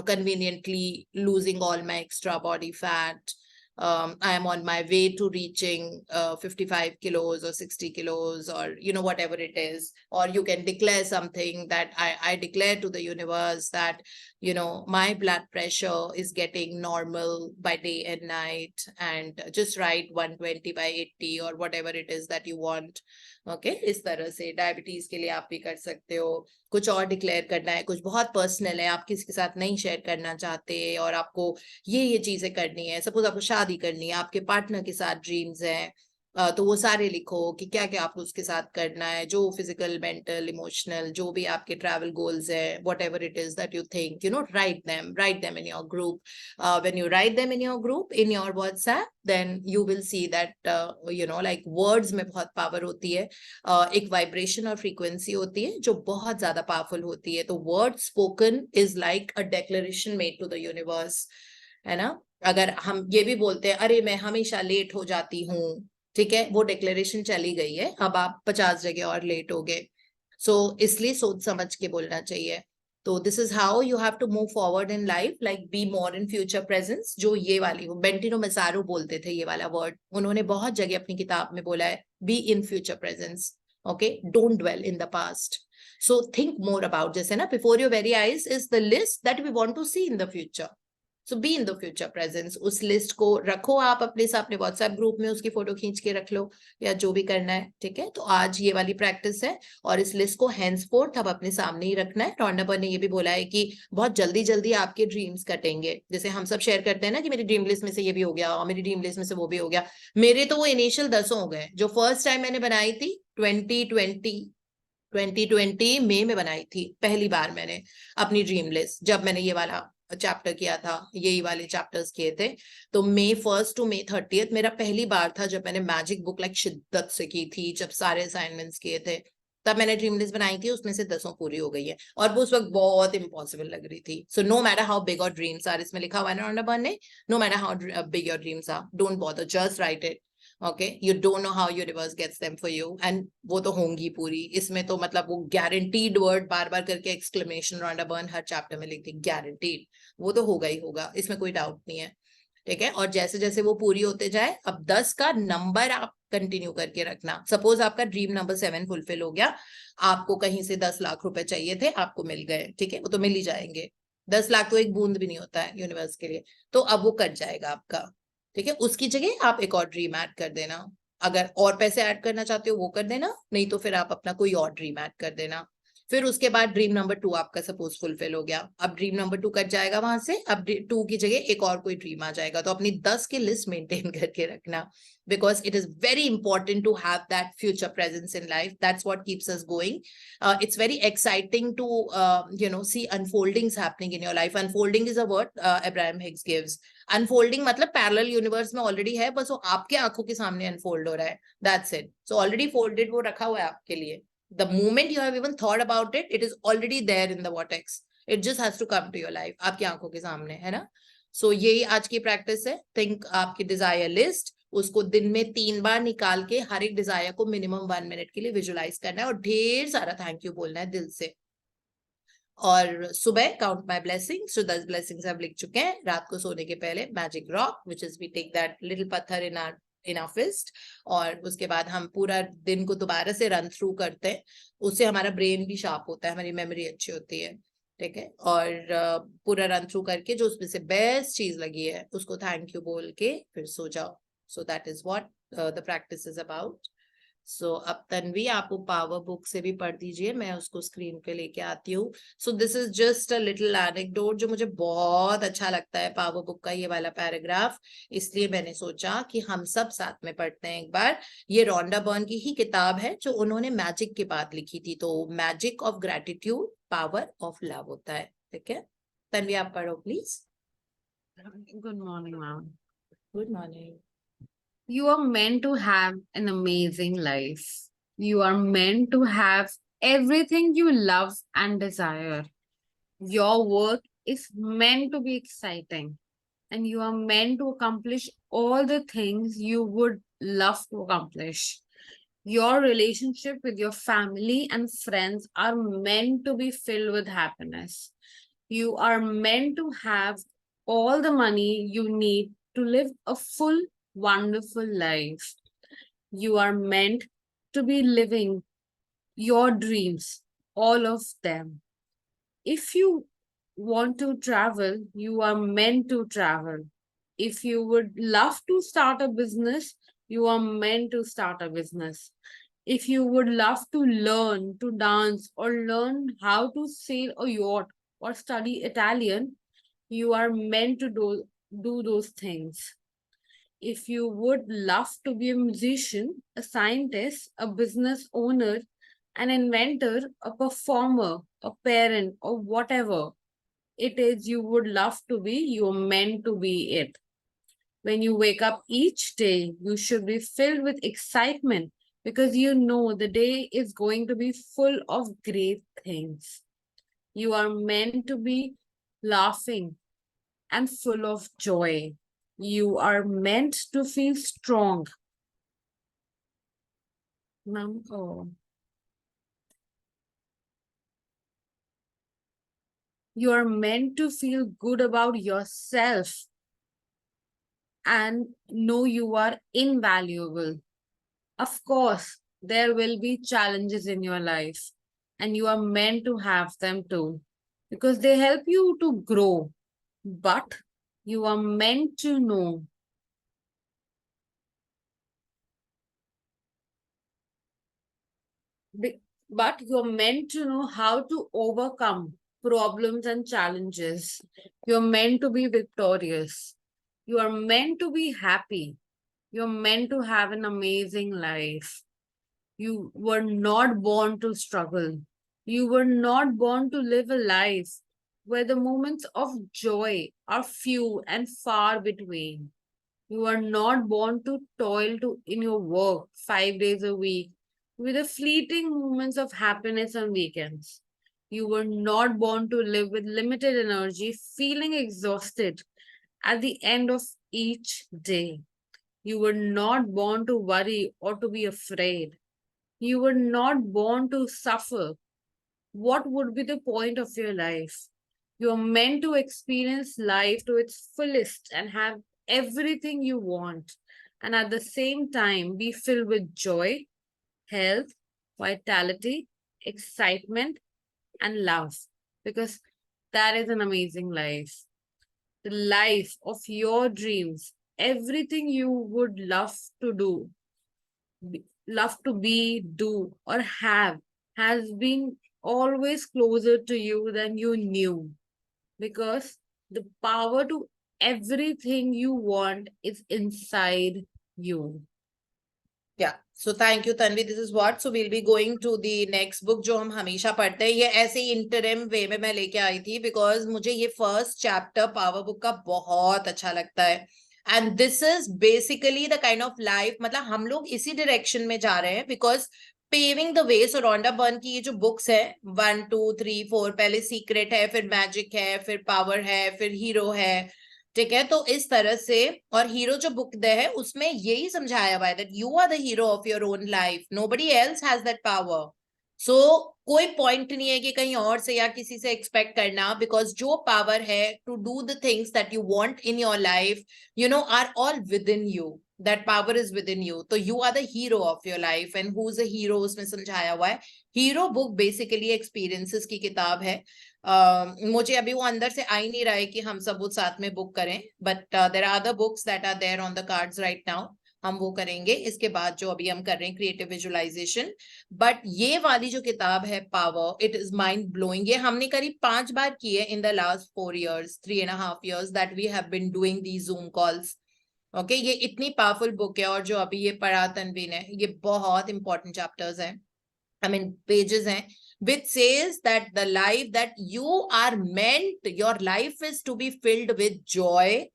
conveniently losing all my extra body fat. I am on my way to reaching 55 kilos or 60 kilos or whatever it is. Or you can declare something that I declare to the universe that my blood pressure is getting normal by day and night, and just write 120/80 or whatever it is that you want. Okay इस तरह से diabetes के लिए आप भी कर सकते हो। कुछ और डिक्लेयर करना है, कुछ बहुत पर्सनल है, आप किसी के साथ नहीं शेयर करना चाहते और आपको ये चीजें करनी है, सपोज आपको शादी करनी है, आपके पार्टनर के साथ ड्रीम्स हैं, तो वो सारे लिखो कि क्या क्या आपको उसके साथ करना है, जो फिजिकल मेंटल इमोशनल जो भी आपके ट्रैवल गोल्स है, whatever it is that you think, write them in your group. When you write them in your group in your WhatsApp, then you will see that like words में बहुत power होती है, एक vibration और frequency होती है जो बहुत ज्यादा पावरफुल होती है। तो word spoken is like a declaration made to the universe, है ना। अगर हम ये भी बोलते हैं अरे मैं हमेशा लेट हो जाती हूँ, ठीक है, वो डिक्लेरेशन चली गई है, अब आप 50 जगह और लेट हो गए। सो इसलिए सोच समझ के बोलना चाहिए। तो this is how you have to move forward in life, like be more in future presence. जो ये वाली हो, बेंटिनो मैसारो बोलते थे ये वाला वर्ड, उन्होंने बहुत जगह अपनी किताब में बोला है, be in future presence, okay, don't dwell in the past. So think more about, जैसे ना before your very eyes is the list that we want to see in the future. So be in the future presence. उस list को रखो आप अपने WhatsApp group में, उसकी photo खींच के रख लो या जो भी करना है, ठीक है। तो आज ये वाली प्रैक्टिस है और इस लिस्ट को हैंसफोर्थ अब अपने सामने ही रखना है। रॉन्डा बर्न ने ये भी बोला है कि बहुत जल्दी जल्दी आपके ड्रीम्स कटेंगे। जैसे हम सब शेयर करते हैं ना कि मेरी ड्रीम लिस्ट में से ये भी हो गया और मेरी ड्रीम लिस्ट में से वो भी हो गया। मेरे तो वो इनिशियल 10 हो गए जो फर्स्ट टाइम मैंने बनाई थी 2020 मई में बनाई थी पहली बार मैंने अपनी ड्रीम लिस्ट, जब मैंने ये वाला चैप्टर किया था, यही वाले चैप्टर्स किए थे। तो May 1st to May 30th मेरा पहली बार था जब मैंने मैजिक बुक लाइक शिद्दत से की थी, जब सारे असाइनमेंट्स किए थे, तब मैंने ड्रीम लिस्ट बनाई थी, उसमें से 10 पूरी हो गई है और वो उस वक्त बहुत इम्पॉसिबल लग रही थी। So no matter how big your dreams are, इसमें लिखा हुआ है रॉन्डा बर्न ने, no matter how big your dreams are, don't bother, just write it, okay. You don't know how universe gets them for you, and वो तो होंगी पूरी। इसमें तो मतलब वो गारंटीड वर्ड बार बार करके एक्सक्लेमेशन रॉन्डा बर्न हर चैप्टर में लिखती, गारंटीड, वो तो होगा ही होगा, इसमें कोई डाउट नहीं है, ठीक है। और जैसे जैसे वो पूरी होते जाए, अब 10 का नंबर आप कंटिन्यू करके रखना। सपोज आपका ड्रीम नंबर 7 फुलफिल हो गया, आपको कहीं से 10 लाख रुपए चाहिए थे, आपको मिल गए, ठीक है, वो तो मिल ही जाएंगे। 10 लाख तो एक बूंद भी नहीं होता है यूनिवर्स के लिए, तो अब वो कट जाएगा आपका, ठीक है। उसकी जगह आप एक और ड्रीम ऐड कर देना, अगर और पैसे ऐड करना चाहते हो वो कर देना, नहीं तो फिर आप अपना कोई और ड्रीम ऐड कर देना। फिर उसके बाद ड्रीम नंबर 2 आपका सपोज फुलफिल हो गया, अब ड्रीम नंबर 2 कट जाएगा वहां से, अब 2 की जगह एक और कोई ड्रीम आ जाएगा। तो अपनी 10 की लिस्ट मेंटेन करके रखना, because it is very important to have that future presence in life. That's what keeps us going. It's very exciting to see unfoldings happening in your life. Unfolding is a word Abraham Hicks gives. Unfolding मतलब parallel universe में already है, बस वो आपके आंखों के सामने unfold हो रहा है, that's it. So already folded वो रखा हुआ है आपके लिए. The moment you have even thought about it, it is already there in the vortex. It just has to come to your life. आपकी आंखों के सामने, है ना? So यही आज की प्रैक्टिस है. Think आपकी desire list, उसको दिन में 3 बार निकाल के हर एक डिजायर को मिनिमम 1 मिनट के लिए विजुलाइज करना है और ढेर सारा थैंक यू बोलना है दिल से। और सुबह काउंट माय ब्लेसिंग्स, जो 10 ब्लेसिंग्स हम लिख चुके हैं। रात को सोने के पहले magic rock, which is we take that little पत्थर इन आवर फिस्ट, और उसके बाद हम पूरा दिन को दोबारा से रन थ्रू करते हैं। उससे हमारा ब्रेन भी शार्प होता है, हमारी मेमोरी अच्छी होती है, ठीक है। और पूरा रन थ्रू करके जो उसमें से बेस्ट चीज लगी है उसको थैंक यू बोल के फिर सो जाओ। So that is what the practice is about. So अब तन्वी आप वो पावर बुक से भी पढ़ दीजिए, मैं उसको स्क्रीन पे लेके आती हूँ। So this is just a little anecdote जो मुझे बहुत अच्छा लगता है पावर बुक का ये वाला पैराग्राफ, इसलिए मैंने सोचा कि हम सब साथ में पढ़ते हैं एक बार। ये रोंडा बर्न की ही किताब है जो उन्होंने मैजिक के बाद लिखी थी, तो magic of gratitude, power of love होता है, ठीक है। तन्वी आप पढ़ो please. Good morning, ma'am. Good morning. You are meant to have an amazing life. You are meant to have everything you love and desire. Your work is meant to be exciting, and you are meant to accomplish all the things you would love to accomplish. Your relationship with your family and friends are meant to be filled with happiness. You are meant to have all the money you need to live a full, wonderful life. You are meant to be living your dreams, all of them. If you want to travel, you are meant to travel. If you would love to start a business, you are meant to start a business. If you would love to learn to dance or learn how to sail a yacht or study Italian, you are meant to do those things. If you would love to be a musician, a scientist, a business owner, an inventor, a performer, a parent, or whatever it is you would love to be, you're meant to be it. When you wake up each day, you should be filled with excitement because you know the day is going to be full of great things. You are meant to be laughing and full of joy. You are meant to feel strong. You are meant to feel good about yourself and know you are invaluable. Of course, there will be challenges in your life, and you are meant to have them too because they help you to grow. But you are meant to know but you're meant to know how to overcome problems and challenges. You're meant to be victorious. You are meant to be happy. You're meant to have an amazing life. You were not born to struggle. You were not born to live a life where the moments of joy are few and far between. You are not born to toil in your work 5 days a week with the fleeting moments of happiness on weekends. You were not born to live with limited energy, feeling exhausted at the end of each day. You were not born to worry or to be afraid. You were not born to suffer. What would be the point of your life? You are meant to experience life to its fullest and have everything you want, and at the same time be filled with joy, health, vitality, excitement, and love, because that is an amazing life. The life of your dreams, everything you would love to do, love to be, do, or have, has been always closer to you than you knew, because the power to everything you want is inside you. Yeah, so thank you Tanvi, this is what, so we'll be going to the next book जो हम हमेशा पढ़ते हैं. ये ऐसे ही interim वे में मैं लेके आई थी बिकॉज मुझे ये फर्स्ट चैप्टर पावर बुक का बहुत अच्छा लगता है. And this is basically the kind of life, मतलब हम लोग इसी डायरेक्शन में जा रहे हैं because paving the way. So Rhonda burn की ये जो बुक्स है 1 2 3 4, पहले सीक्रेट है, फिर मैजिक है, फिर पावर है, फिर हीरो है, ठीक है. तो इस तरह से, और हीरो जो बुक दे है उसमें यही समझाया हुआ है that you are the hero of your own life, nobody else has that power. So कोई पॉइंट नहीं है कि कहीं और से या किसी से एक्सपेक्ट करना, बिकॉज जो पावर है to do the things that you want in your life, you know, are all within you. That power is within you. तो you are the hero of your life. And who is a hero उसमें समझाया हुआ है. Hero book basically experiences की किताब है. मुझे अभी वो अंदर से आ ही नहीं रहा है कि हम सब वो साथ में बुक करें, but there are other books that are there on the cards right now. हम वो करेंगे इसके बाद जो अभी हम कर रहे हैं क्रिएटिव विजुअलाइजेशन. बट ये वाली जो किताब है power, it is mind blowing. ये हमने करीब 5 बार की है in the last 4 years, 3.5 years that we have been doing the Zoom calls. Okay, ये इतनी पावरफुल बुक है. और जो अभी ये पढ़ा तनवीर ने, ये बहुत इंपॉर्टेंट चैप्टर्स हैं, I mean pages हैं, which says that the life that you are meant, your life is to be filled with joy,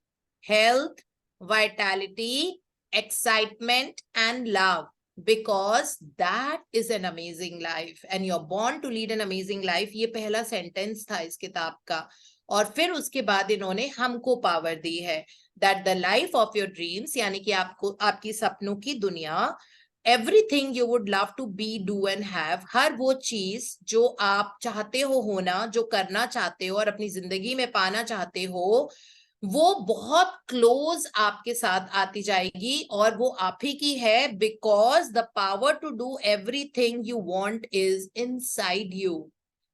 health, vitality, excitement and love, because that is an amazing life and you're born to lead an amazing life. ये पहला sentence था इस किताब का. और फिर उसके बाद इन्होंने हमको पावर दी है that the life of your dreams, यानी कि आपको आपकी सपनों की दुनिया, everything you would love to be, do and have, हर वो चीज जो आप चाहते हो होना, जो करना चाहते हो और अपनी जिंदगी में पाना चाहते हो, वो बहुत क्लोज आपके साथ आती जाएगी और वो आप ही की है. Because the power to do everything you want is inside you.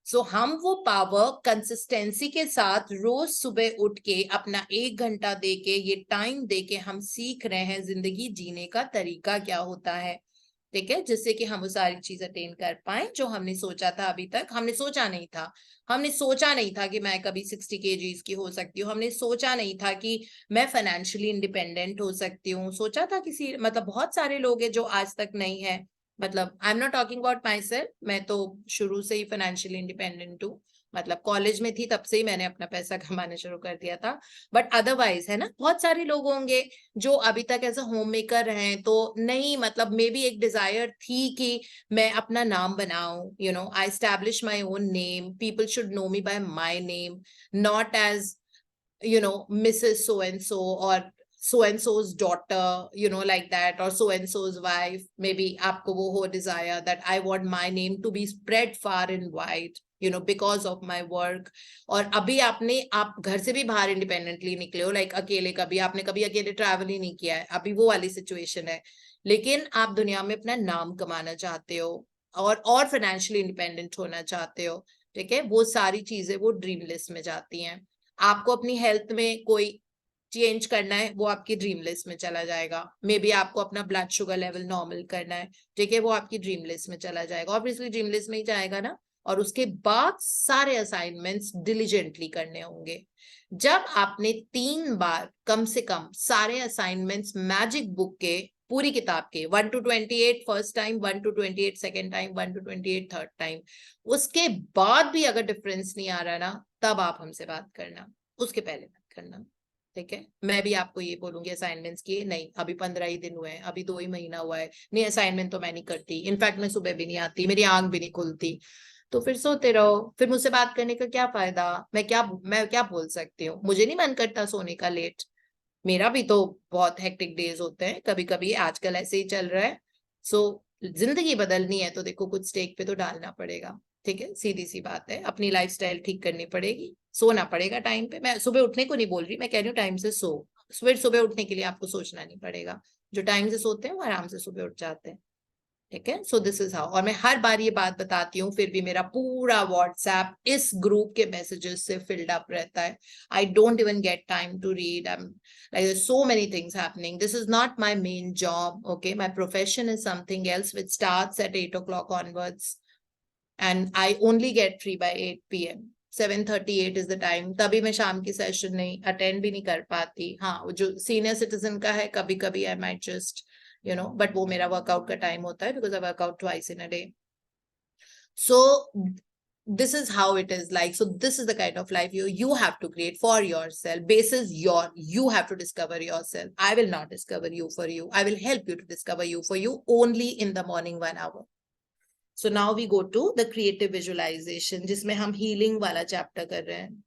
So हम वो पावर कंसिस्टेंसी के साथ रोज सुबह उठ के अपना 1 घंटा दे के, ये टाइम दे के हम सीख रहे हैं जिंदगी जीने का तरीका क्या होता है, ठीक है, जिससे कि हम वो सारी चीज अटेन कर पाए जो हमने सोचा था. अभी तक हमने सोचा नहीं था. हमने सोचा नहीं था कि मैं कभी 60 kgs की हो सकती हूँ. हमने सोचा नहीं था कि मैं फाइनेंशियली इंडिपेंडेंट हो सकती हूँ. सोचा था किसी, मतलब बहुत सारे लोग हैं जो आज तक नहीं है. मतलब आई am not talking about my self, मैं तो शुरू से ही फाइनेंशियली इंडिपेंडेंट हूँ. मतलब कॉलेज में थी तब से ही मैंने अपना पैसा कमाना शुरू कर दिया था. बट अदरवाइज है ना, बहुत सारे लोग होंगे जो अभी तक एज अ होम मेकर हैं, तो नहीं, मतलब मे बी एक डिजायर थी कि मैं अपना नाम बनाऊं, you know, I establish my own name, people should know me by my name, not as, you know, Mrs. so and so or so and so's daughter, you know, like that, or so and so's wife. Maybe आपको वो हो desire that I want my name to be spread far and wide, you know, because of my work. और अभी आप घर से भी बाहर इंडिपेंडेंटली निकले हो, लाइक अकेले, कभी आपने कभी अकेले ट्रैवल ही नहीं किया है, अभी वो वाली सिचुएशन है. लेकिन आप दुनिया में अपना नाम कमाना चाहते हो और फाइनेंशियली इंडिपेंडेंट होना चाहते हो, ठीक है. वो सारी चीजें वो ड्रीम लिस्ट में जाती हैं. आपको अपनी हेल्थ में कोई चेंज करना है, वो आपकी ड्रीम लिस्ट में चला जाएगा. मे बी आपको अपना ब्लड शुगर लेवल नॉर्मल करना है, ठीक है, वो आपकी ड्रीम लिस्ट में चला जाएगा. ऑब्वियसली ड्रीम लिस्ट में ही जाएगा ना. और उसके बाद सारे असाइनमेंट्स डिलिजेंटली करने होंगे. जब आपने 3 बार कम से कम सारे असाइनमेंट्स मैजिक बुक के, पूरी किताब के 1 to 28 first time, 1 to 28 second time, 1 to 28 third time, उसके बाद भी अगर डिफरेंस नहीं आ रहा ना, तब आप हमसे बात करना, उसके पहले बात करना, ठीक है. मैं भी आपको ये बोलूंगी असाइनमेंट्स की, नहीं अभी 15 ही दिन हुए हैं, अभी 2 ही महीना हुआ है, नहीं असाइनमेंट तो मैं नहीं करती. इनफैक्ट मैं सुबह भी नहीं आती, मेरी आंख भी नहीं खुलती. तो फिर सोते रहो, फिर मुझसे बात करने का क्या फायदा. मैं क्या बोल सकती हूँ. मुझे नहीं मन करता सोने का लेट, मेरा भी तो बहुत हेक्टिक डेज होते हैं कभी कभी, आजकल ऐसे ही चल रहा है. सो जिंदगी बदलनी है तो देखो कुछ स्टेक पे तो डालना पड़ेगा, ठीक है, सीधी सी बात है. अपनी लाइफस्टाइल ठीक करनी पड़ेगी, सोना पड़ेगा टाइम पे. मैं सुबह उठने को नहीं बोल रही, मैं कह रही हूँ टाइम से सो. सुबह उठने के लिए आपको सोचना नहीं पड़ेगा. जो टाइम से सोते हैं वो आराम से सुबह उठ जाते हैं, ठीक है. सो दिस इज हाउ. और मैं हर बार ये बात बताती हूँ, फिर भी मेरा पूरा व्हाट्सएप इस ग्रुप के मैसेजेस से फिल्ड अप रहता है. I don't even get time to read. Like there's so many things happening. This is not my main job, okay? My profession is something else which starts at 8 o'clock onwards. and I only get free by 8 p.m. 7:38 is the time. तभी मैं शाम की session नहीं attend भी नहीं कर पाती. हाँ, वो जो सीनियर सिटीजन का है, कभी कभी I might just, you know, but वो मेरा वर्कआउट का टाइम होता है because I work out twice in a day. So this is how it is like. So this is the kind of life you have to create for yourself. Basis you have to discover yourself. I will not discover you for you. I will help you to discover you for you only in the morning 1 hour. So now we go to the creative visualization, जिसमें हम healing वाला chapter कर रहे हैं.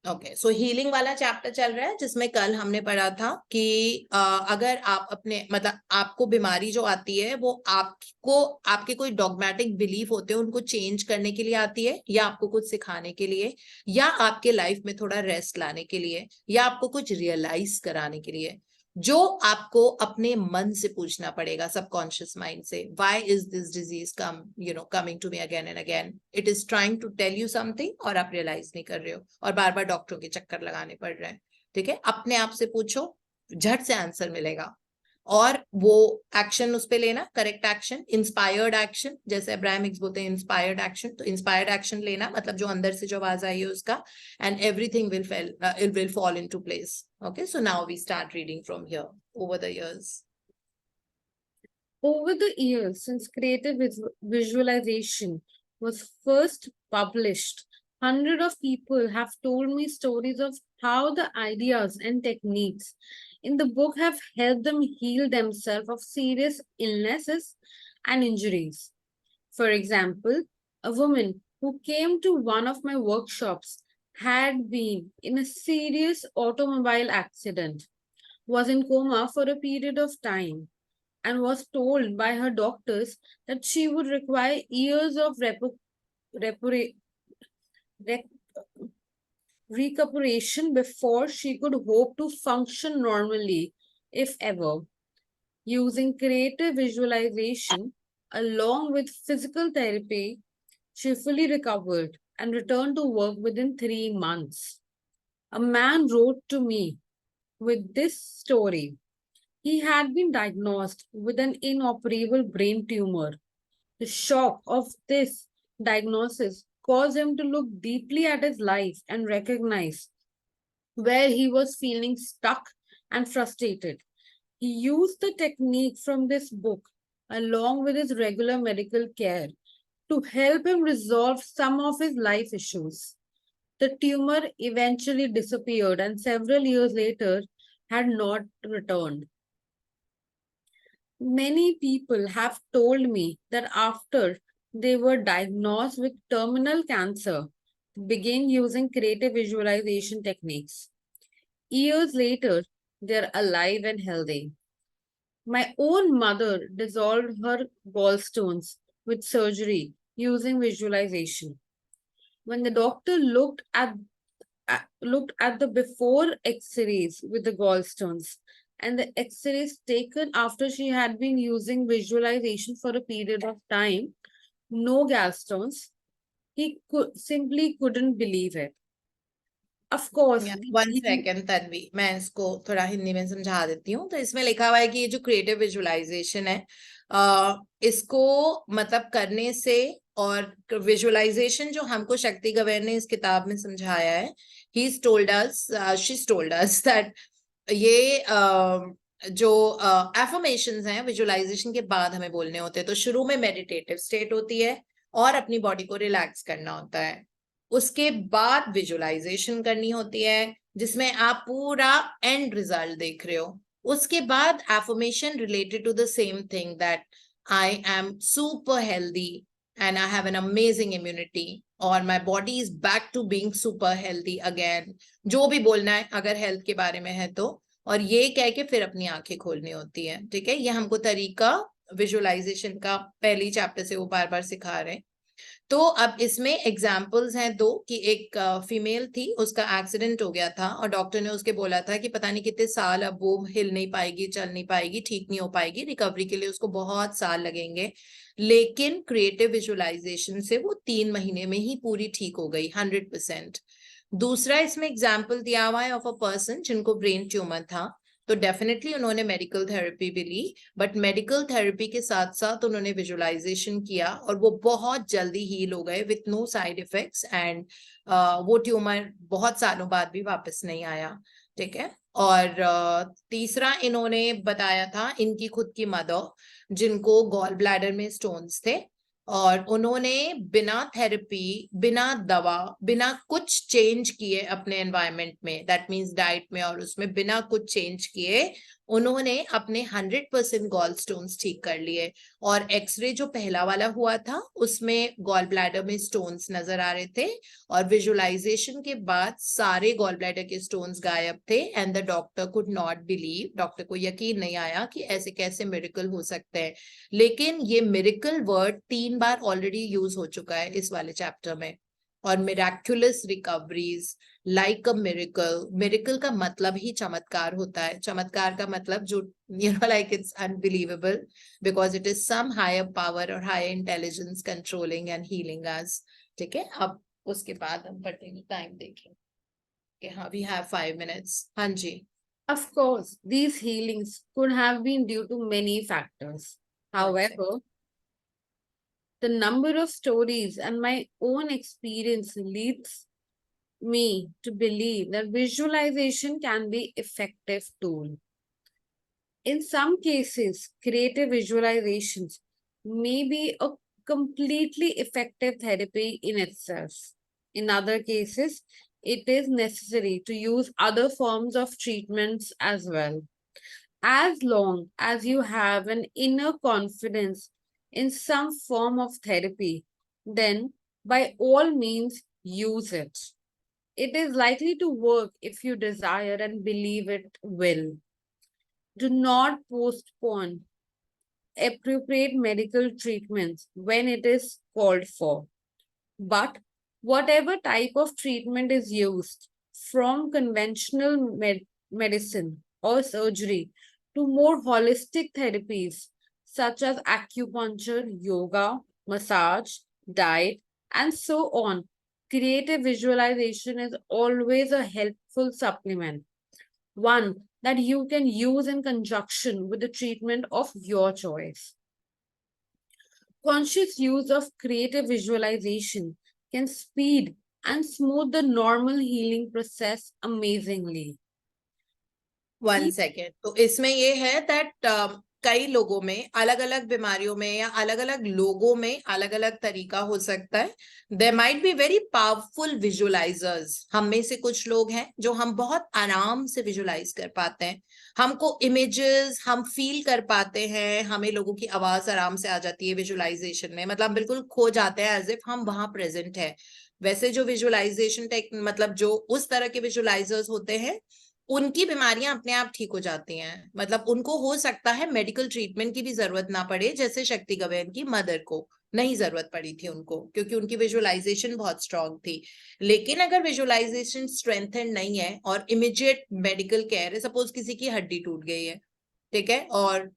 Okay, सो healing वाला chapter चल रहा है, जिसमें कल हमने पढ़ा था कि अगर आप अपने मतलब आपको बीमारी जो आती है वो आपको आपके कोई डॉगमेटिक बिलीफ होते हैं उनको चेंज करने के लिए आती है, या आपको कुछ सिखाने के लिए, या आपके लाइफ में थोड़ा रेस्ट लाने के लिए, या आपको कुछ रियलाइज कराने के लिए, जो आपको अपने मन से पूछना पड़ेगा, सबकॉन्शियस माइंड से. Why is this disease coming to me again and again? It is trying to tell you something और आप रियलाइज नहीं कर रहे हो और बार बार डॉक्टरों के चक्कर लगाने पड़ रहे हैं. ठीक है, अपने आप से पूछो, झट से आंसर मिलेगा. और वो एक्शन उस पे लेना, करेक्ट एक्शन, इंस्पायर्ड एक्शन, जैसे अब्राहम हिक्स बोलते हैं इंस्पायर्ड एक्शन. तो इंस्पायर्ड एक्शन लेना मतलब जो अंदर से जो आवाज आई है उसका, and everything will fall into place. Okay, so now we start reading from here. Over the years. Over the years, since creative visualization was first published, hundreds of people have told me stories of how the ideas and techniques in the book have helped them heal themselves of serious illnesses and injuries. For example, a woman who came to one of my workshops had been in a serious automobile accident, was in coma for a period of time, and was told by her doctors that she would require years of recuperation before she could hope to function normally, if ever. Using creative visualization along with physical therapy, she fully recovered and returned to work within 3 months. A man wrote to me with this story. He had been diagnosed with an inoperable brain tumor. The shock of this diagnosis caused him to look deeply at his life and recognize where he was feeling stuck and frustrated. He used the technique from this book along with his regular medical care to help him resolve some of his life issues. The tumor eventually disappeared and several years later had not returned. Many people have told me that after they were diagnosed with terminal cancer, they began using creative visualization techniques. Years later, they're alive and healthy. My own mother dissolved her gallstones with surgery using visualization. When the doctor looked at the before x-rays with the gallstones and the x-rays taken after she had been using visualization for a period of time, no gallstones, he simply couldn't believe it. Of course. One second Tanvi, मैं इसको थोड़ा हिंदी में समझा देती हूँ. तो इसमें लिखा हुआ है कि ये जो क्रिएटिव विजुअलाइजेशन है, इसको मतलब करने से, और विजुअलाइजेशन जो हमको शक्ति गवेर ने इस किताब में समझाया है, she's told us that ये जो एफर्मेशंस हैं विजुअलाइजेशन के बाद हमें बोलने होते हैं. तो शुरू में मेडिटेटिव स्टेट होती है और अपनी बॉडी को रिलैक्स करना होता है. उसके बाद विजुअलाइजेशन करनी होती है जिसमें आप पूरा एंड रिजल्ट देख रहे हो. उसके बाद affirmation related to the same thing, that I am super healthy and I have an amazing immunity, or my body is back to being super healthy again. जो भी बोलना है अगर हेल्थ के बारे में है तो, और ये कह के फिर अपनी आंखें खोलनी होती है. ठीक है, ये हमको तरीका विजुअलाइजेशन का पहली चैप्टर से वो बार बार सिखा रहे हैं. तो अब इसमें एग्जाम्पल्स हैं दो, कि एक फीमेल थी, उसका एक्सीडेंट हो गया था और डॉक्टर ने उसके बोला था कि पता नहीं कितने साल अब वो हिल नहीं पाएगी, चल नहीं पाएगी, ठीक नहीं हो पाएगी, रिकवरी के लिए उसको बहुत साल लगेंगे. लेकिन क्रिएटिव विजुअलाइजेशन से वो 3 महीने में ही पूरी ठीक हो गई 100%. दूसरा इसमें एग्जाम्पल दिया हुआ है ऑफ अ पर्सन जिनको ब्रेन ट्यूमर था, तो डेफिनेटली उन्होंने मेडिकल थेरेपी भी ली, बट मेडिकल थेरेपी के साथ साथ उन्होंने विजुअलाइजेशन किया और वो बहुत जल्दी हील हो गए with no side effects, and वो ट्यूमर बहुत सालों बाद भी वापस नहीं आया। ठीक है। और तीसरा इन्होंने बताया था इनकी खुद की मदर जिनको गॉल ब्लैडर में स्टोन्स थे, और उन्होंने बिना थेरेपी, बिना दवा, बिना कुछ चेंज किए अपने एनवायरनमेंट में, दैट मींस डाइट में और उसमें बिना कुछ चेंज किए उन्होंने अपने 100% गॉल स्टोन्स ठीक कर लिए। और एक्सरे जो पहला वाला हुआ था उसमें गॉल ब्लैडर में स्टोन्स नजर आ रहे थे, और विजुअलाइजेशन के बाद सारे गॉल ब्लैडर के स्टोन्स गायब थे, and the doctor could not believe, doctor को यकीन नहीं आया कि ऐसे कैसे मिरेकल हो सकते हैं। लेकिन ये मिरेकल वर्ड 3 बार ऑलरेडी यूज हो चुका है इस वाले चैप्टर में। और miraculous recoveries, like a miracle, miracle का मतलब ही चमत्कार होता है। चमत्कार का मतलब जो like it's unbelievable because it is some higher power और higher intelligence controlling and healing us. ठीक है। अब उसके बाद हम पर्टिकुलर टाइम देखेंगे। हाँ, वी हैव 5 minutes। हाँ जी। Of course, these healings could have been due to many factors. However, the number of stories and my own experience leads me to believe that visualization can be effective tool. In some cases, creative visualizations may be a completely effective therapy in itself. In other cases, it is necessary to use other forms of treatments as well. As long as you have an inner confidence in some form of therapy, then by all means use it. It is likely to work if you desire and believe it will. Do not postpone appropriate medical treatments when it is called for. But whatever type of treatment is used, from conventional medicine or surgery to more holistic therapies such as acupuncture, yoga, massage, diet, and so on, creative visualization is always a helpful supplement, one that you can use in conjunction with the treatment of your choice. Conscious use of creative visualization can speed and smooth the normal healing process amazingly. 1 second। तो इसमें ये है that कई लोगों में अलग अलग बीमारियों में या अलग अलग लोगों में अलग अलग तरीका हो सकता है। There might be very powerful visualizers. हम में से कुछ लोग हैं जो हम बहुत आराम से विजुअलाइज कर पाते हैं, हमको इमेजेस हम फील कर पाते हैं, हमें लोगों की आवाज आराम से आ जाती है विजुअलाइजेशन में, मतलब बिल्कुल खो जाते हैं एज इफ हम वहां प्रेजेंट है। वैसे जो विजुअलाइजेशन मतलब जो उस तरह के विजुअलाइजर्स होते हैं उनकी बीमारियां अपने आप ठीक हो जाती हैं, मतलब उनको हो सकता है मेडिकल ट्रीटमेंट की भी जरूरत ना पड़े, जैसे शक्ति गवेन की मदर को नहीं जरूरत पड़ी थी उनको, क्योंकि उनकी विजुअलाइजेशन बहुत स्ट्रांग थी। लेकिन अगर विजुअलाइजेशन स्ट्रेंथन नहीं है और इमीडिएट मेडिकल केयर है, सपोज किसी की हड्डी टूट गई है, ठीक है, और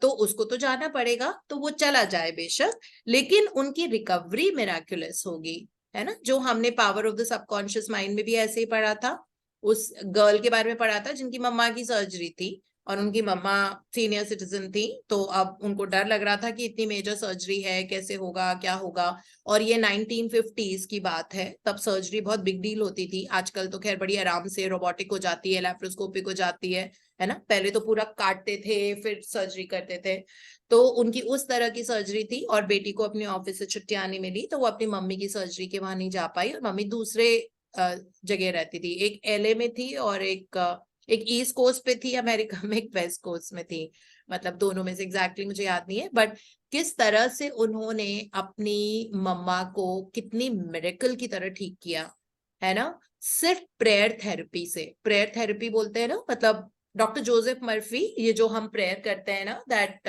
तो उसको तो जाना पड़ेगा, तो वो चला जाए बेशक, लेकिन उनकी रिकवरी मिराक्युलस होगी, है ना। जो हमने power of the subconscious mind में भी ऐसे ही पढ़ा था, उस गर्ल के बारे में पढ़ा था जिनकी मम्मा की सर्जरी थी और उनकी मम्मा सीनियर सिटीजन थी, तो अब उनको डर लग रहा था कि इतनी मेजर सर्जरी है, कैसे होगा, क्या होगा। और ये 1950s की बात है, तब सर्जरी बहुत बिग डील होती थी। आजकल तो खैर बड़ी आराम से रोबोटिक हो जाती है, लैप्रोस्कोपिक हो जाती है ना। पहले तो पूरा काटते थे फिर सर्जरी करते थे। तो उनकी उस तरह की सर्जरी थी और बेटी को अपने ऑफिस से छुट्टी आने मिली, तो वो अपनी मम्मी की सर्जरी के वहां नहीं जा पाई, और मम्मी दूसरे जगह रहती थी, एक एलए में थी और एक ईस्ट कोस्ट पे थी अमेरिका में, एक वेस्ट कोस्ट में थी, मतलब दोनों में से एग्जैक्टली मुझे याद नहीं है। बट किस तरह से उन्होंने अपनी मम्मा को कितनी मिरेकल की तरह ठीक किया, है ना, सिर्फ प्रेयर थेरेपी से। प्रेयर थेरेपी बोलते हैं ना, मतलब डॉक्टर जोसेफ मर्फी, ये जो हम प्रेयर करते हैं ना, that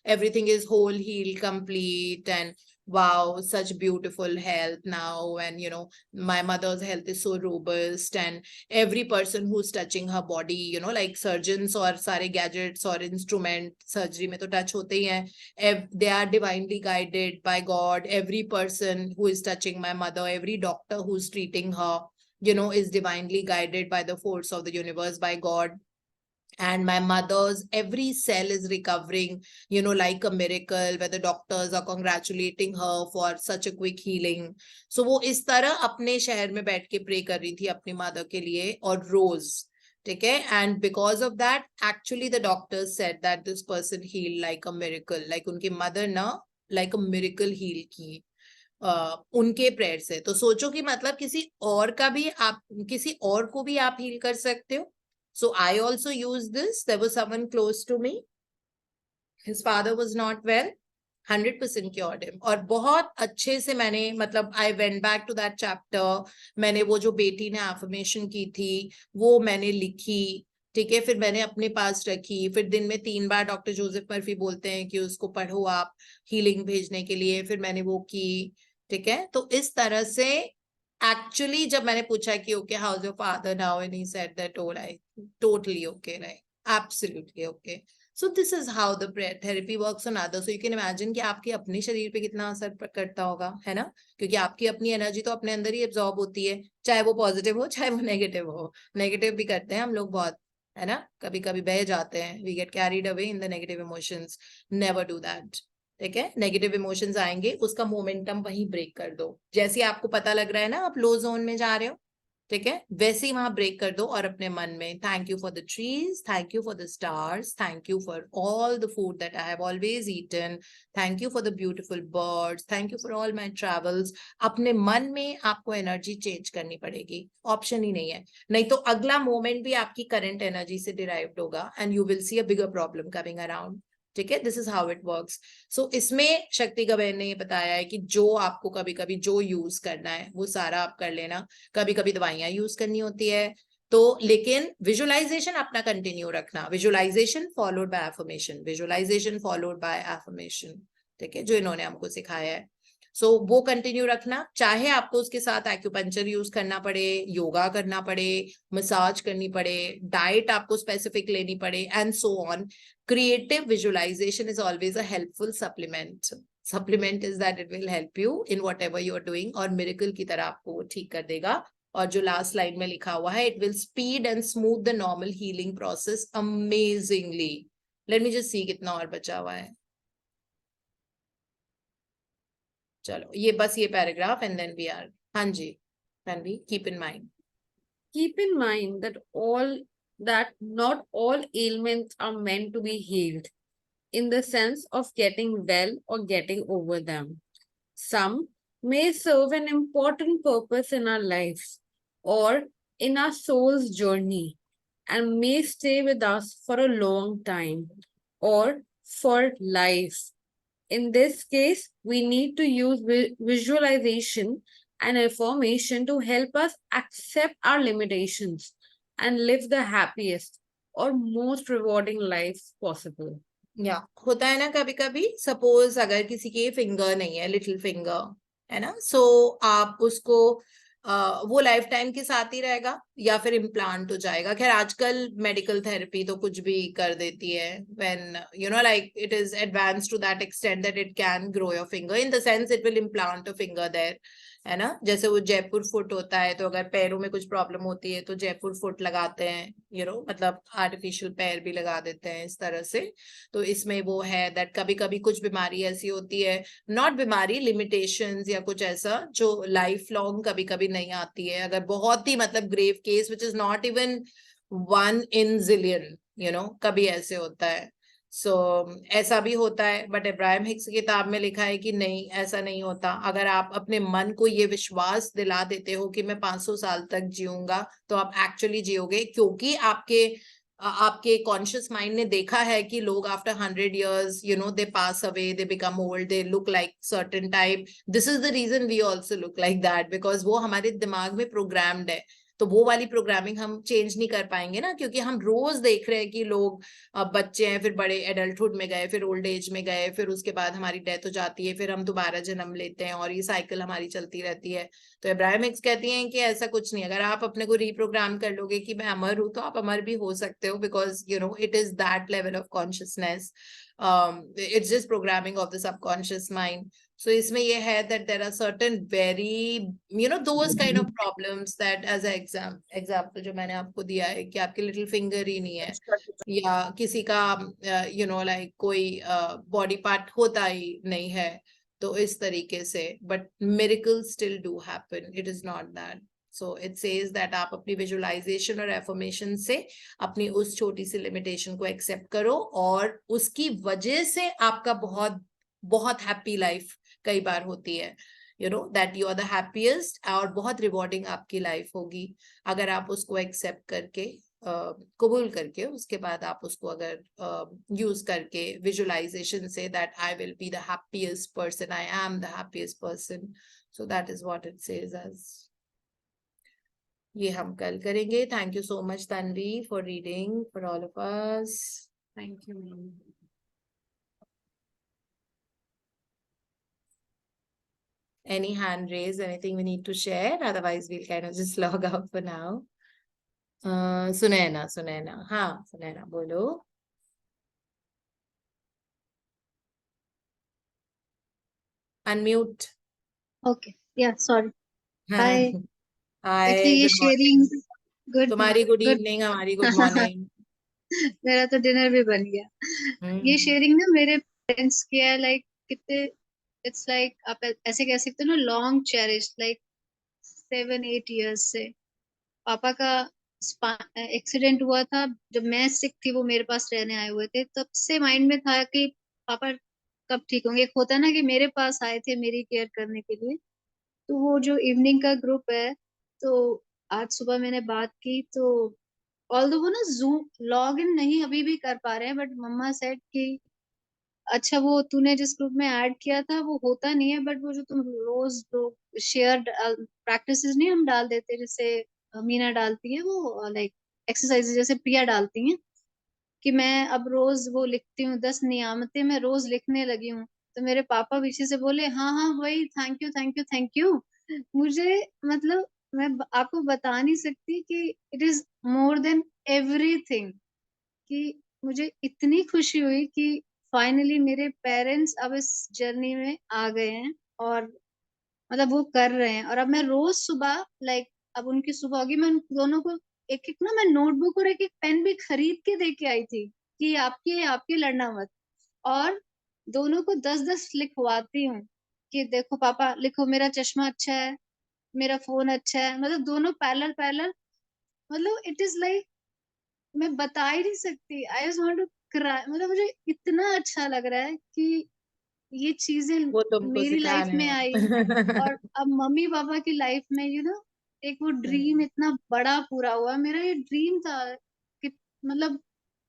everything is whole, heal, complete, and wow, such beautiful health now, and you know my mother's health is so robust, and every person who's touching her body, you know, like surgeons और सारे gadgets और instrument surgery में तो touch होते ही हैं, they are divinely guided by God. Every person who is touching my mother, every doctor who's treating her, is divinely guided by the force of the universe, by God. And my mother's every cell is recovering, like a miracle, where the doctors are congratulating her for such a quick healing. So वो इस तरह अपने शहर में बैठ के pray कर रही थी अपनी मदर के लिए, और रोज, ठीक है. And because of that, actually the doctors said that this person healed like a miracle, like उनकी मदर ना like a miracle heal की उनके प्रेयर से. तो सोचो कि मतलब किसी और का भी आप, किसी और को भी आप हील कर सकते हो. So I also used this. There was someone close to me. His father was not well. 100% cured him. और बहुत अच्छे से मैंने, मतलब I went back to that chapter. मैंने वो जो बेटी ने affirmation की थी वो मैंने लिखी, ठीक है. फिर मैंने अपने पास रखी. फिर दिन में 3 बार डॉक्टर जोसेफ मर्फी बोलते हैं कि उसको पढ़ो आप हीलिंग भेजने के लिए. फिर मैंने वो की, ठीक है. तो इस तरह से एक्चुअली जब मैंने पूछा कि okay how is your father now, and he said that all I totally okay, right, absolutely okay. So this is how the prayer therapy works on others. So you can imagine कि आपके अपने शरीर पे कितना असर करता होगा, है ना, क्योंकि आपकी अपनी एनर्जी तो अपने अंदर ही एब्जॉर्ब होती है, चाहे वो पॉजिटिव हो चाहे वो नेगेटिव हो. नेगेटिव भी करते हैं हम लोग बहुत, है ना, कभी कभी बह जाते हैं, we get carried away in the negative emotions. Never do that, ठीक है. नेगेटिव इमोशंस आएंगे, उसका मोमेंटम वहीं ब्रेक कर दो. जैसे आपको पता लग रहा है ना आप लो जोन में जा रहे हो, ठीक है, वैसे ही वहां ब्रेक कर दो और अपने मन में thank you for the trees, thank you for the stars, thank you for all the food that I have always eaten, thank you for the beautiful birds, thank you for all my travels. अपने मन में आपको energy change करनी पड़ेगी, option ही नहीं है. नहीं तो अगला मोमेंट भी आपकी करंट एनर्जी से डिराइव्ड होगा and you will see a bigger problem coming around, ठीक है. This is how it works. So इसमें शक्ति का बहन ने बताया है कि जो आपको कभी कभी जो यूज करना है वो सारा आप कर लेना. कभी कभी दवाइयां यूज करनी होती है तो, लेकिन विजुअलाइजेशन अपना कंटिन्यू रखना. Visualisation followed by affirmation, visualisation followed by affirmation, ठीक है, जो इन्होंने हमको सिखाया है. सो वो कंटिन्यू रखना, चाहे आपको उसके साथ एक्यूपंक्चर यूज करना पड़े, योगा करना पड़े, मसाज करनी पड़े, डाइट आपको स्पेसिफिक लेनी पड़े, and so on. Creative visualization is always a helpful supplement. Supplement is that it will help you in whatever you are doing, और miracle की तरह आपको वो ठीक कर देगा. और जो लास्ट लाइन में लिखा हुआ है, it will speed and smooth the normal healing process amazingly. Let me just see कितना और बचा हुआ है. चलो ये बस ये paragraph and then we are, हाँ जी, Tanvi, keep in mind. Keep in mind that not all ailments are meant to be healed in the sense of getting well or getting over them. Some may serve an important purpose in our lives or in our soul's journey and may stay with us for a long time or for life. In this case, we need to use visualization and affirmation to help us accept our limitations and live the happiest or most rewarding life possible. या होता है ना कभी कभी, suppose अगर किसी के finger नहीं है, लिटिल फिंगर है ना, सो आप उसको वो लाइफ टाइम के साथ ही रहेगा या फिर इम्प्लांट हो जाएगा. खैर आजकल मेडिकल थेरेपी तो कुछ भी कर देती है, when you know like it is advance to that extent that it can grow your finger, in the sense it will implant a finger there, है ना. जैसे वो जयपुर फुट होता है, तो अगर पैरों में कुछ प्रॉब्लम होती है तो जयपुर फुट लगाते हैं, मतलब आर्टिफिशियल पैर भी लगा देते हैं इस तरह से. तो इसमें वो है दैट कभी कभी कुछ बीमारी ऐसी होती है, नॉट बीमारी, लिमिटेशंस या कुछ ऐसा जो लाइफ लॉन्ग कभी कभी नहीं आती है. अगर बहुत ही मतलब grave case which is not even 1 in zillion, कभी ऐसे होता है. सो ऐसा भी होता है, बट इब्राहिम हिक्स की किताब में लिखा है कि नहीं, ऐसा नहीं होता. अगर आप अपने मन को ये विश्वास दिला देते हो कि मैं 500 साल तक जीऊंगा, तो आप एक्चुअली जियोगे, क्योंकि आपके कॉन्शियस माइंड ने देखा है कि लोग after 100 years they pass away, they become old, they look like certain type. This is the reason we also look like that, because वो हमारे दिमाग में प्रोग्राम्ड है. तो वो वाली प्रोग्रामिंग हम चेंज नहीं कर पाएंगे ना, क्योंकि हम रोज देख रहे हैं कि लोग बच्चे हैं, फिर बड़े एडल्टहुड में गए, फिर ओल्ड एज में गए, फिर उसके बाद हमारी डेथ हो जाती है, फिर हम दोबारा जन्म लेते हैं, और ये साइकिल हमारी चलती रहती है. तो इब्राहिम हिक्स कहती हैं कि ऐसा कुछ नहीं. अगर आप अपने को रीप्रोग्राम कर लोगे कि मैं अमर हूं, तो आप अमर भी हो सकते हो, because it is that level of consciousness. It's just programming of the subconscious mind. So इसमें ये है that there are certain very, you know, those kind of problems that as a example जो मैंने आपको दिया है कि आपके little finger ही नहीं है, या किसी का you know like कोई body part होता ही नहीं है, तो इस तरीके से, but miracles still do happen. It is not that. So it says that आप अपनी visualization और affirmation से अपनी उस छोटी सी limitation को accept करो, और उसकी वजह से आपका बहुत बहुत happy life कई बार होती है, you know, that you are the happiest, और बहुत rewarding आपकी life होगी अगर आप उसको accept करके कबूल करके, उसके बाद आप उसको अगर यूज करके visualization से that I will be the happiest person, I am the happiest person. So that is what it says as. ये हम कल करेंगे. Thank you so much Tanvi for reading for all of us. Thank you, ma'am. Any hand raised, anything we need to share? Otherwise we'll kind of just log out for now. Sunaina, हाँ Sunaina बोलो. Unmute. Okay. Yeah, sorry. हाँ. Hi. Hi, Actually, ये good morning. sharing good. तुम्हारी good good. evening, हमारी good morning. मेरा तो dinner भी बन गया. ये शेयरिंग ना मेरे पेरेंट्स की है, लाइक कितने, इट्स लाइक आप ऐसे कह सकते हो ना, लॉन्ग चेरिश, लाइक 7-8 years से. पापा का एक्सीडेंट हुआ था जब मैं सिक थी, वो मेरे पास रहने आए हुए थे, तब से माइंड में था कि पापा कब ठीक होंगे. एक होता ना कि मेरे पास आए थे मेरी केयर करने के लिए. तो वो जो इवनिंग का ग्रुप है, तो आज सुबह मैंने बात की, तो ऑल्दो वो ना जूम लॉग इन नहीं अभी भी कर पा रहे हैं, बट मम्मा सेड कि अच्छा वो तूने जिस ग्रुप में ऐड किया था वो होता नहीं है, बट वो जो तुम रोज लोग शेयर प्रैक्टिसेस नहीं हम डाल देते, जैसे मीना डालती है वो लाइक एक्सरसाइज, जैसे प्रिया डालती हैं, कि मैं अब रोज वो लिखती हूँ 10 नियामतें मैं रोज लिखने लगी हूँ. तो मेरे पापा पीछे से बोले हाँ हाँ वही, thank you thank you thank you. मुझे मतलब मैं आपको बता नहीं सकती कि it is more than everything, कि मुझे इतनी खुशी हुई कि फाइनली मेरे पेरेंट्स अब इस जर्नी में आ गए हैं, और मतलब वो कर रहे हैं. और अब मैं रोज सुबह लाइक अब उनकी सुबह होगी, मैं उन दोनों को एक एक ना मैं नोटबुक और एक एक पेन भी खरीद के दे के आई थी कि आपकी आपकी लड़ना मत, और दोनों को 10-10 लिखवाती हूँ कि देखो पापा लिखो, मेरा चश्मा अच्छा है, मेरा फोन अच्छा है, मतलब दोनों पैरेलल पैरेलल. मतलब इट इज लाइक मैं बता ही नहीं सकती. I just want to cry. मतलब मुझे इतना अच्छा लग रहा है कि ये चीजें वो तुमको मेरी लाइफ सिखाने में आई, और हैं. अब मम्मी पापा की लाइफ में एक वो ड्रीम इतना बड़ा पूरा हुआ. मेरा ये ड्रीम था कि मतलब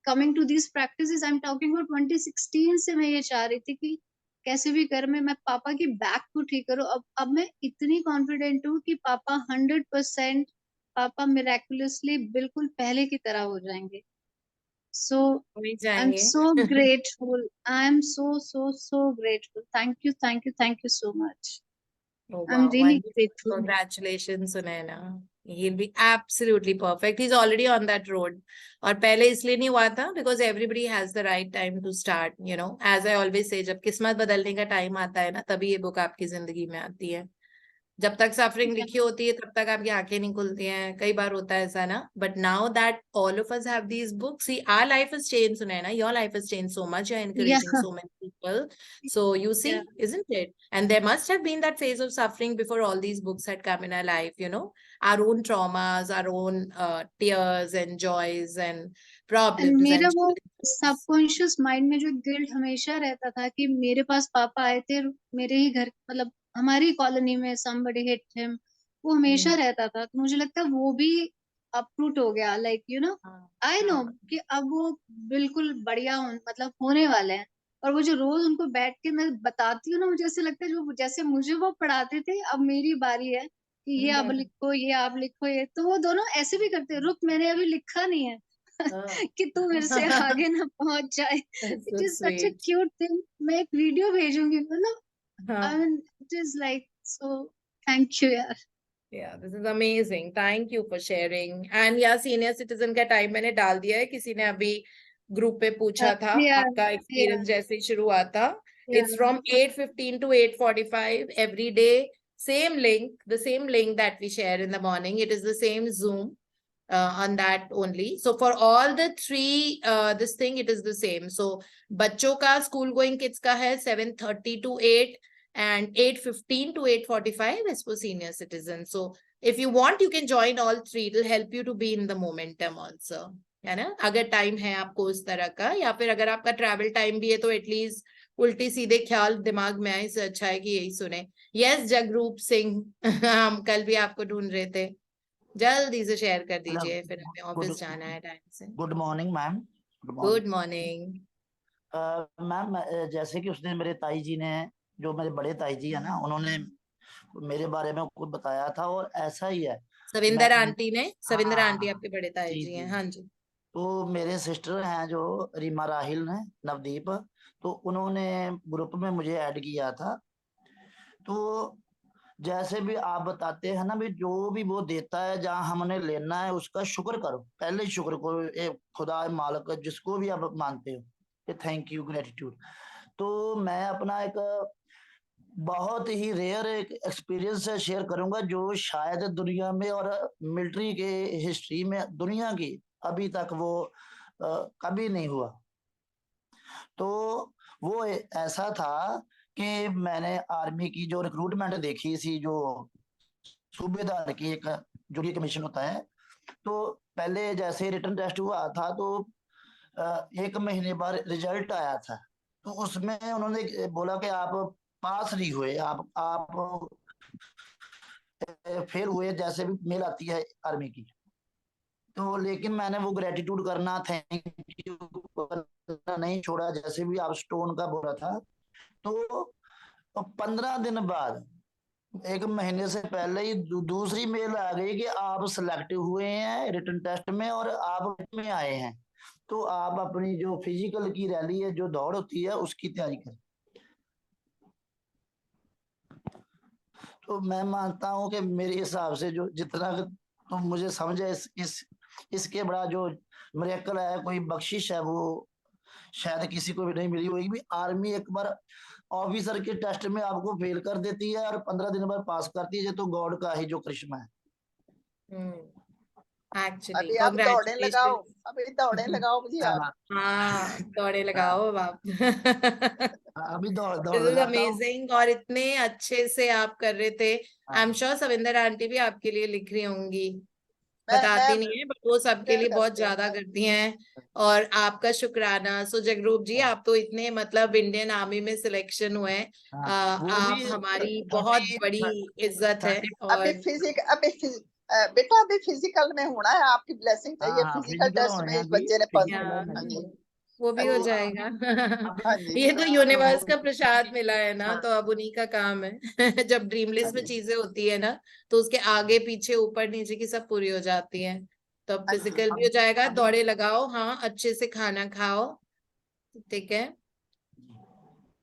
coming to this practices, I am talking about 2016 से मैं ये चाह रही थी कि कैसे भी कर मैं पापा की बैक को ठीक करूं. अब मैं इतनी कॉन्फिडेंट हूँ कि पापा 100% पापा मिराकुलसली बिल्कुल पहले की तरह हो जाएंगे. So वही I'm जाएंगे. so grateful. I'm so grateful. Thank you so much. Oh I'm wow, really wonderful. grateful. Congratulations, Sunaina. He'll be absolutely perfect. He's already on that road. और पहले इसलिए नहीं हुआ था because everybody has the right time to start, you know. As I always say, जब किस्मत बदलने का टाइम आता है ना, तभी ये बुक आपकी जिंदगी में आती है. जब तक सफरिंग लिखी होती है तब तक आपकी आंखें नहीं खुलती हैं. कई बार होता है ऐसा ना. But now that all of us have these books, see our life has changed, Sunaina. Your life has changed so much. You're Yeah, encouraging so many people. So you see, yeah. isn't it? And there must have been that phase of suffering before all these books had come in our life, you know, our own traumas, our own tears and joys and And problems मेरा and वो challenges. Subconscious mind में जो guilt हमेशा रहता था कि मेरे पास पापा आए थे, मेरे ही घर, मतलब हमारी कॉलोनी में somebody hit him, वो हमेशा रहता था. तो मुझे लगता है वो भी अपरूट हो गया, लाइक हाँ, आई नो हाँ. कि अब वो बिल्कुल बढ़िया मतलब होने वाले हैं. और वो जो रोज उनको बैठ के मैं बताती हूँ ना, मुझे ऐसे लगता है जो जैसे मुझे वो पढ़ाते थे, अब मेरी बारी है कि ये अब लिखो, ये आप लिखो, ये. तो वो दोनों ऐसे भी करते, रुक मैंने अभी लिखा नहीं है कि तू मेरे से आगे ना पहुंच जाए. That's it so is such a sweet. Cute thing. मैं एक वीडियो भेजूंगी, मतलब हाँ. I mean it is like so. Thank you यार. Yeah, this is amazing. Thank you for sharing. And yeah, senior citizen का टाइम मैंने डाल दिया है. किसी ने अभी ग्रुप पे पूछा था Yeah, आपका एक्सपीरियंस जैसे ही शुरू हुआ था. yeah. It's from 8:15 to 8:45 every day. Same link, the same link that we share in the morning. It is the same Zoom on that only. So for all the three, this thing, it is the same. So बच्चों का school going kids का है 7:30 to 8 and 8:15 to 8:45 is for senior citizens. So if you want, you can join all three. It will help you to be in the momentum also. है ना, अगर time है आपको उस तरह का, या फिर अगर आपका ट्रैवल टाइम भी है तो एटलीस्ट उल्टी सीधे ख्याल दिमाग में आए, इससे अच्छा है कि यही सुने. यस जगरूप सिंह हम कल भी आपको ढूंढ रहे थे, जल्दी से शेयर कर दीजिए, फिर हमें ऑफिस जाना है टाइम से. Good morning ma'am. Good morning. Ma'am जैसे कि उसने मेरे ताई जी ने, जो मेरे बड़े ताई जी है ना, उन्होंने मेरे बारे में कुछ बताया था और ऐसा ही है. सविंदर मैं- आंटी ने, सविंदर हाँ, आंटी आपके बड़े ताई जी, जी हैं. जी. हाँ जी. तो मेरे सिस्टर हैं जो रीमा राहिल हैं, नवदीप, तो उन्होंने ग्रुप में मुझे ऐड किया था. तो जैसे भी आप बताते हैं ना, भी जो भी वो देता है, जहाँ हमने लेना है उसका शुक्र करो. पहले ही शुक्र करो, खुदा मालिक जिसको भी आप मानते हो, कि थैंक यू, ग्रेटिट्यूड. तो मैं अपना एक बहुत ही रेयर एक एक्सपीरियंस शेयर करूंगा, जो शायद दुनिया में और मिलिट्री के हिस्ट्री में दुनिया की अभी तक वो कभी नहीं हुआ. तो वो ऐसा था कि मैंने आर्मी की जो रिक्रूटमेंट देखी थी, जो सूबेदार की एक जो ये कमीशन होता है, तो पहले जैसे रिटन टेस्ट हुआ था तो 1 महीने बाद रिजल्ट आया था. तो उसमें उन्होंने बोला कि आप पास नहीं हुए, आप फेल हुए, जैसे भी मेल आती है आर्मी की. तो लेकिन मैंने वो ग्रेटिट्यूड करना, थैंक यू करना नहीं छोड़ा, जैसे भी आप स्टोन का बोला था. तो 15 दिन बाद, 1 महीने से पहले ही दूसरी मेल आ गई कि आप सिलेक्ट हुए हैं रिटन टेस्ट में और आप में आए हैं, तो आप अपनी जो फिजिकल की रैली है, जो दौड़ होती है, उसकी तैयारी करें. तो मैं मानता हूं कि मेरे हिसाब से जो जितना तो मुझे समझे, इसके बड़ा जो मिरेकल है, कोई बख्शिश है, वो शायद किसी को भी नहीं मिली होगी. भी आर्मी एक बार ऑफिसर के टेस्ट में आपको फेल कर देती है और 15 दिन बाद पास करती है, तो गॉड का ही जो करिश्मा है. एक्चुअली अभी आप दौड़े लगाओ, अभी दौड़े लगाओ मुझे आप. हाँ, दौड़े लगाओ आप. अभी दौड़ This दौड़ is लगाता हूं. amazing. और इतने अच्छे से आप कर रहे थे. I am sure Savinder aunty भी आपके लिए लिख रही होंगी, बताती नहीं है बट वो सबके लिए बहुत ज्यादा करती हैं. और आपका शुक्राना. सो जगरूप जी, आप तो इतने मतलब इंडियन आर्मी में सिलेक्शन हुए हैं. वो आप भी हमारी बहुत बड़ी इज्जत है. अभी और बेटा अभी फिजिकल में होना है, आपकी ब्लेसिंग चाहिए. हाँ, फिजिकल physical टेस्ट होने में इस अभी, बच्चे ने पास physical करना. होने हाँ अभी. जी, वो भी हो अभी- जाएगा. हाँ जी. ये तो यूनिवर्स का प्रसाद मिला है ना, तो अब उन्हीं का काम है. जब ड्रीम लिस्ट में चीजें होती है ना, तो उसके आगे पीछे ऊपर नीचे की सब पूरी हो जाती है. तो अब फिजिकल भी हो जाएगा. दौड़े लगाओ, हाँ, अच्छे से खाना खाओ, ठीक है.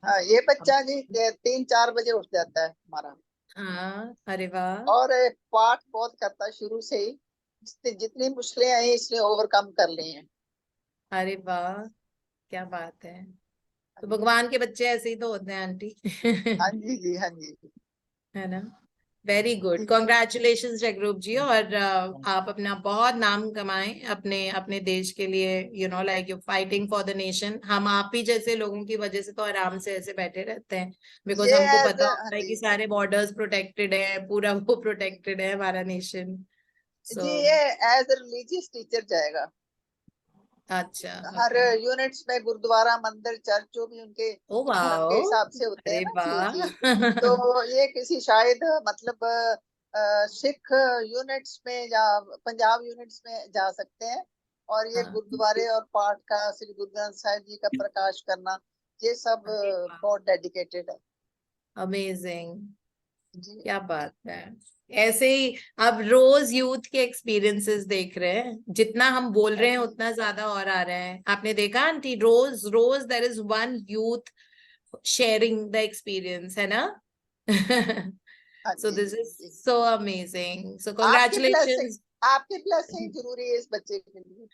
हाँ, ये बच्चा जी 3-4 बजे उठ जाता है हमारा, हाँ, अरे वाह. और पाठ बहुत करता है शुरू से ही. जितनी मुश्किलें आई इसने ओवरकम कर ली हैं. अरे वाह, क्या बात है. तो भगवान के बच्चे ऐसे ही तो होते हैं आंटी. हाँ जी जी, हाँ जी. है ना. Very good. कॉन्ग्रेचुलेशन जगरूप जी. और आप अपना बहुत नाम कमाएं अपने अपने देश के लिए. You know, like you fighting for the nation. हम आप ही जैसे लोगों की वजह से तो आराम से ऐसे बैठे रहते हैं, बिकॉज ये हमको as पता a- होता है हाँ कि जी. सारे बॉर्डर्स प्रोटेक्टेड है, पूरा वो प्रोटेक्टेड है हमारा नेशन. जी, ये एज ए रिलीजियस टीचर जाएगा. अच्छा. हर okay. यूनिट्स में गुरुद्वारा, मंदिर, चर्च जो भी उनके ओ धर्म वाओ. के हिसाब से होते अरे हैं ना. जी जी. वाह. तो ये किसी शायद मतलब सिख यूनिट्स में या पंजाब यूनिट्स में जा सकते हैं. और ये हाँ. गुरुद्वारे और पाठ का, श्री गुरु ग्रंथ साहिब जी का प्रकाश करना, ये सब अरे वाह. बहुत डेडिकेटेड है. अमेजिंग. जी. क्या बात है. ऐसे ही अब रोज यूथ के एक्सपीरियंसेस देख रहे हैं. जितना हम बोल रहे हैं उतना ज्यादा और आ रहे हैं. आपने देखा आंटी, रोज रोज there is one youth sharing the experience, है ना. हाँ सो जी दिस जी, इज जी. So amazing. सो आपकी कांग्रेचुलेशंस. ब्लेसिंग, आपकी ब्लेसिंग जरूरी है इस बच्चे के लिए।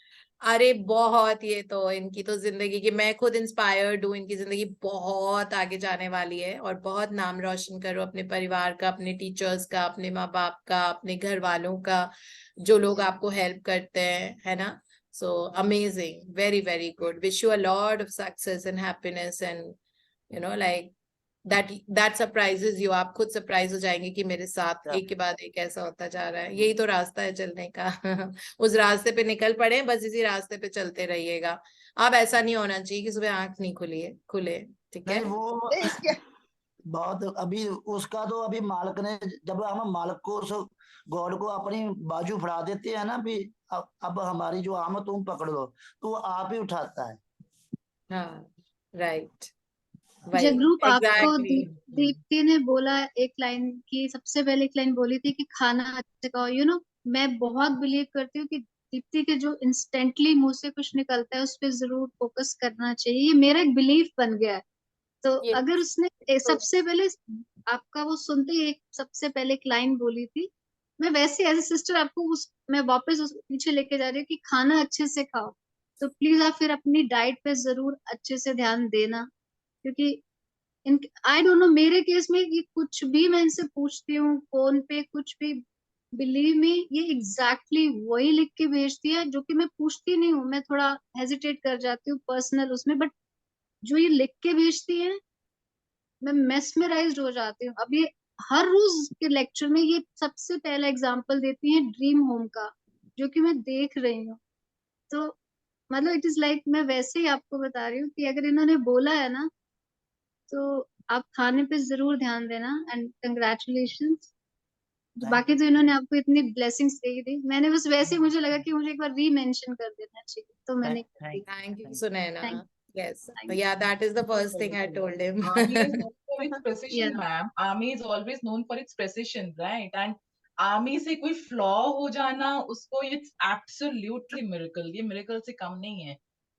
अरे बहुत, ये तो इनकी तो जिंदगी की, मैं खुद इंस्पायर्ड हूँ, इनकी जिंदगी बहुत आगे जाने वाली है और बहुत नाम रोशन करो अपने परिवार का, अपने टीचर्स का, अपने माँ बाप का, अपने घर वालों का, जो लोग आपको हेल्प करते हैं, है ना। So amazing, very very good, wish you a lot of success and happiness and like that surprises you, आप खुद सरप्राइज हो जाएंगे कि मेरे साथ एक के बाद एक ऐसा होता जा रहा है। यही तो रास्ता है चलने का। उस रास्ते पे निकल पड़े, बस इसी रास्ते पे चलते रहिएगा। अब ऐसा नहीं होना चाहिए कि सुबह आंख नहीं खुले, ठीक है। नहीं वो नहीं, इसके बहुत अभी उसका तो अभी मालिक ने, जब हम मालिक को उस गॉड को अपनी बाजू फड़ा देते हैं ना, भी अब हमारी जो आम तुम पकड़ लो, तो वो आप ही उठाता है। हाँ, राइट, जगरूप, आपको एग्जैक्टली। दीप्ति ने बोला एक लाइन की, सबसे पहले एक लाइन बोली थी कि खाना अच्छा खाओ। मैं बहुत बिलीव करती हूँ कि दीप्ति के जो इंस्टेंटली मुंह से कुछ निकलता है उस पर जरूर फोकस करना चाहिए। ये मेरा एक बिलीफ बन गया है। तो अगर उसने सबसे पहले आपका वो सुनते ही एक सबसे पहले एक लाइन बोली थी, मैं वैसे एज ए सिस्टर आपको मैं वापस उस पीछे लेके जा रही हूँ कि खाना अच्छे से खाओ। तो प्लीज आप फिर अपनी डाइट पे जरूर अच्छे से ध्यान देना, क्योंकि आई डोंट नो, मेरे केस में ये कुछ भी मैं इनसे पूछती हूँ फोन पे कुछ भी, बिलीव मी ये एग्जैक्टली वही लिख के भेजती है जो कि मैं पूछती नहीं हूँ। मैं थोड़ा हेजिटेट कर जाती हूँ पर्सनल उसमें, बट जो ये लिख के भेजती है मैं मेस्मराइज्ड हो जाती हूँ। अब ये हर रोज के लेक्चर में ये सबसे पहला एग्जांपल देती है ड्रीम होम का, जो कि मैं देख रही हूँ। तो मतलब इट इज लाइक मैं वैसे ही आपको बता रही हूँ कि अगर इन्होंने बोला है ना, तो आप खाने पे जरूर ध्यान देना। And congratulations. बाकी तो इन्होंने आपको इतनी ब्लेसिंग्स दे दी, मैंने बस वैसे ही मुझे लगा कि मुझे एक बार री मेंशन कर देना चाहिए, तो मैंने कर दी। Thank you, Sunaina. Thank Yes, you. yeah, that is the first thing I told him. Army is known for its precision, Yeah. ma'am. Army is always known for its precision, right? And army से कोई flaw हो जाना, उसको it's absolutely miracle, ये miracle से कम नहीं है।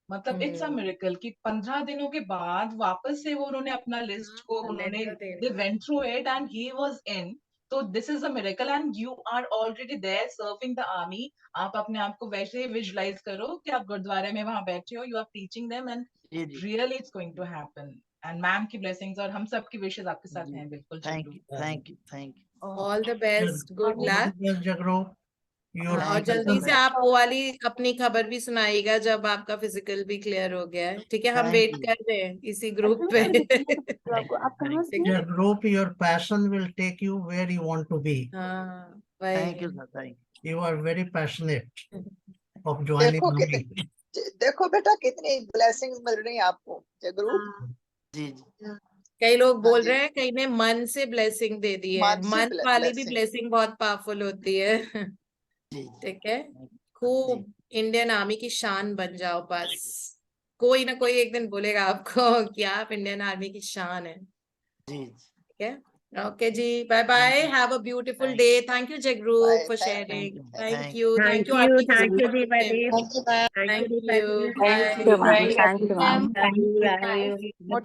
मतलब इट्स अ मिरेकल कि 15 दिनों के बाद वापस से वो उन्होंने अपना लिस्ट को उन्होंने they went through it and he was in. तो this is a miracle and you are already there serving the army. आप अपने आप को वैसे विजुलाइज करो कि आप गुरुद्वारे में वहां बैठे हो, you are teaching them and really it's going to happen. And ma'am की ब्लेसिंग्स और हम सब की विशेस आपके साथ हैं, बिल्कुल। Thank you All the best, good luck. Jagroop, और जल्दी से आप वो वाली अपनी खबर भी सुनाइएगा जब आपका फिजिकल भी क्लियर हो गया है, ठीक है। हम वेट कर रहे हैं इसी ग्रुप पे। Jagroop, your passion will take you where you want to be. हाँ, थैंक यू वही। Sir, thank You are very passionate of joining देखो army. देखो बेटा कितनी ब्लेसिंग्स मिल रही हैं आपको जगरूप। जी। कई लोग हाँ बोल जी, रहे हैं कई ने मन से ब्लेसिंग दे दी है, मन से मन वाली भी ब्लेसिंग। ब्लेसिंग बहुत पावरफुल होती है। जी ठीक है, जी खूब इंडियन आर्मी की शान बन जाओ बस। कोई ना कोई एक दिन बोलेगा आपको कि आप इंडियन आर्मी की शान है, जी। ठीक है। ओके जी, bye bye, have a beautiful day. Thank you Jagroop for Thank sharing. you. Thank you Thank you, Aarti for thank you, supporting him. Deepati. you, ma'am. Thank you, Thank you, bye. ma'am. Thank you, ma'am. Thank you, ma'am.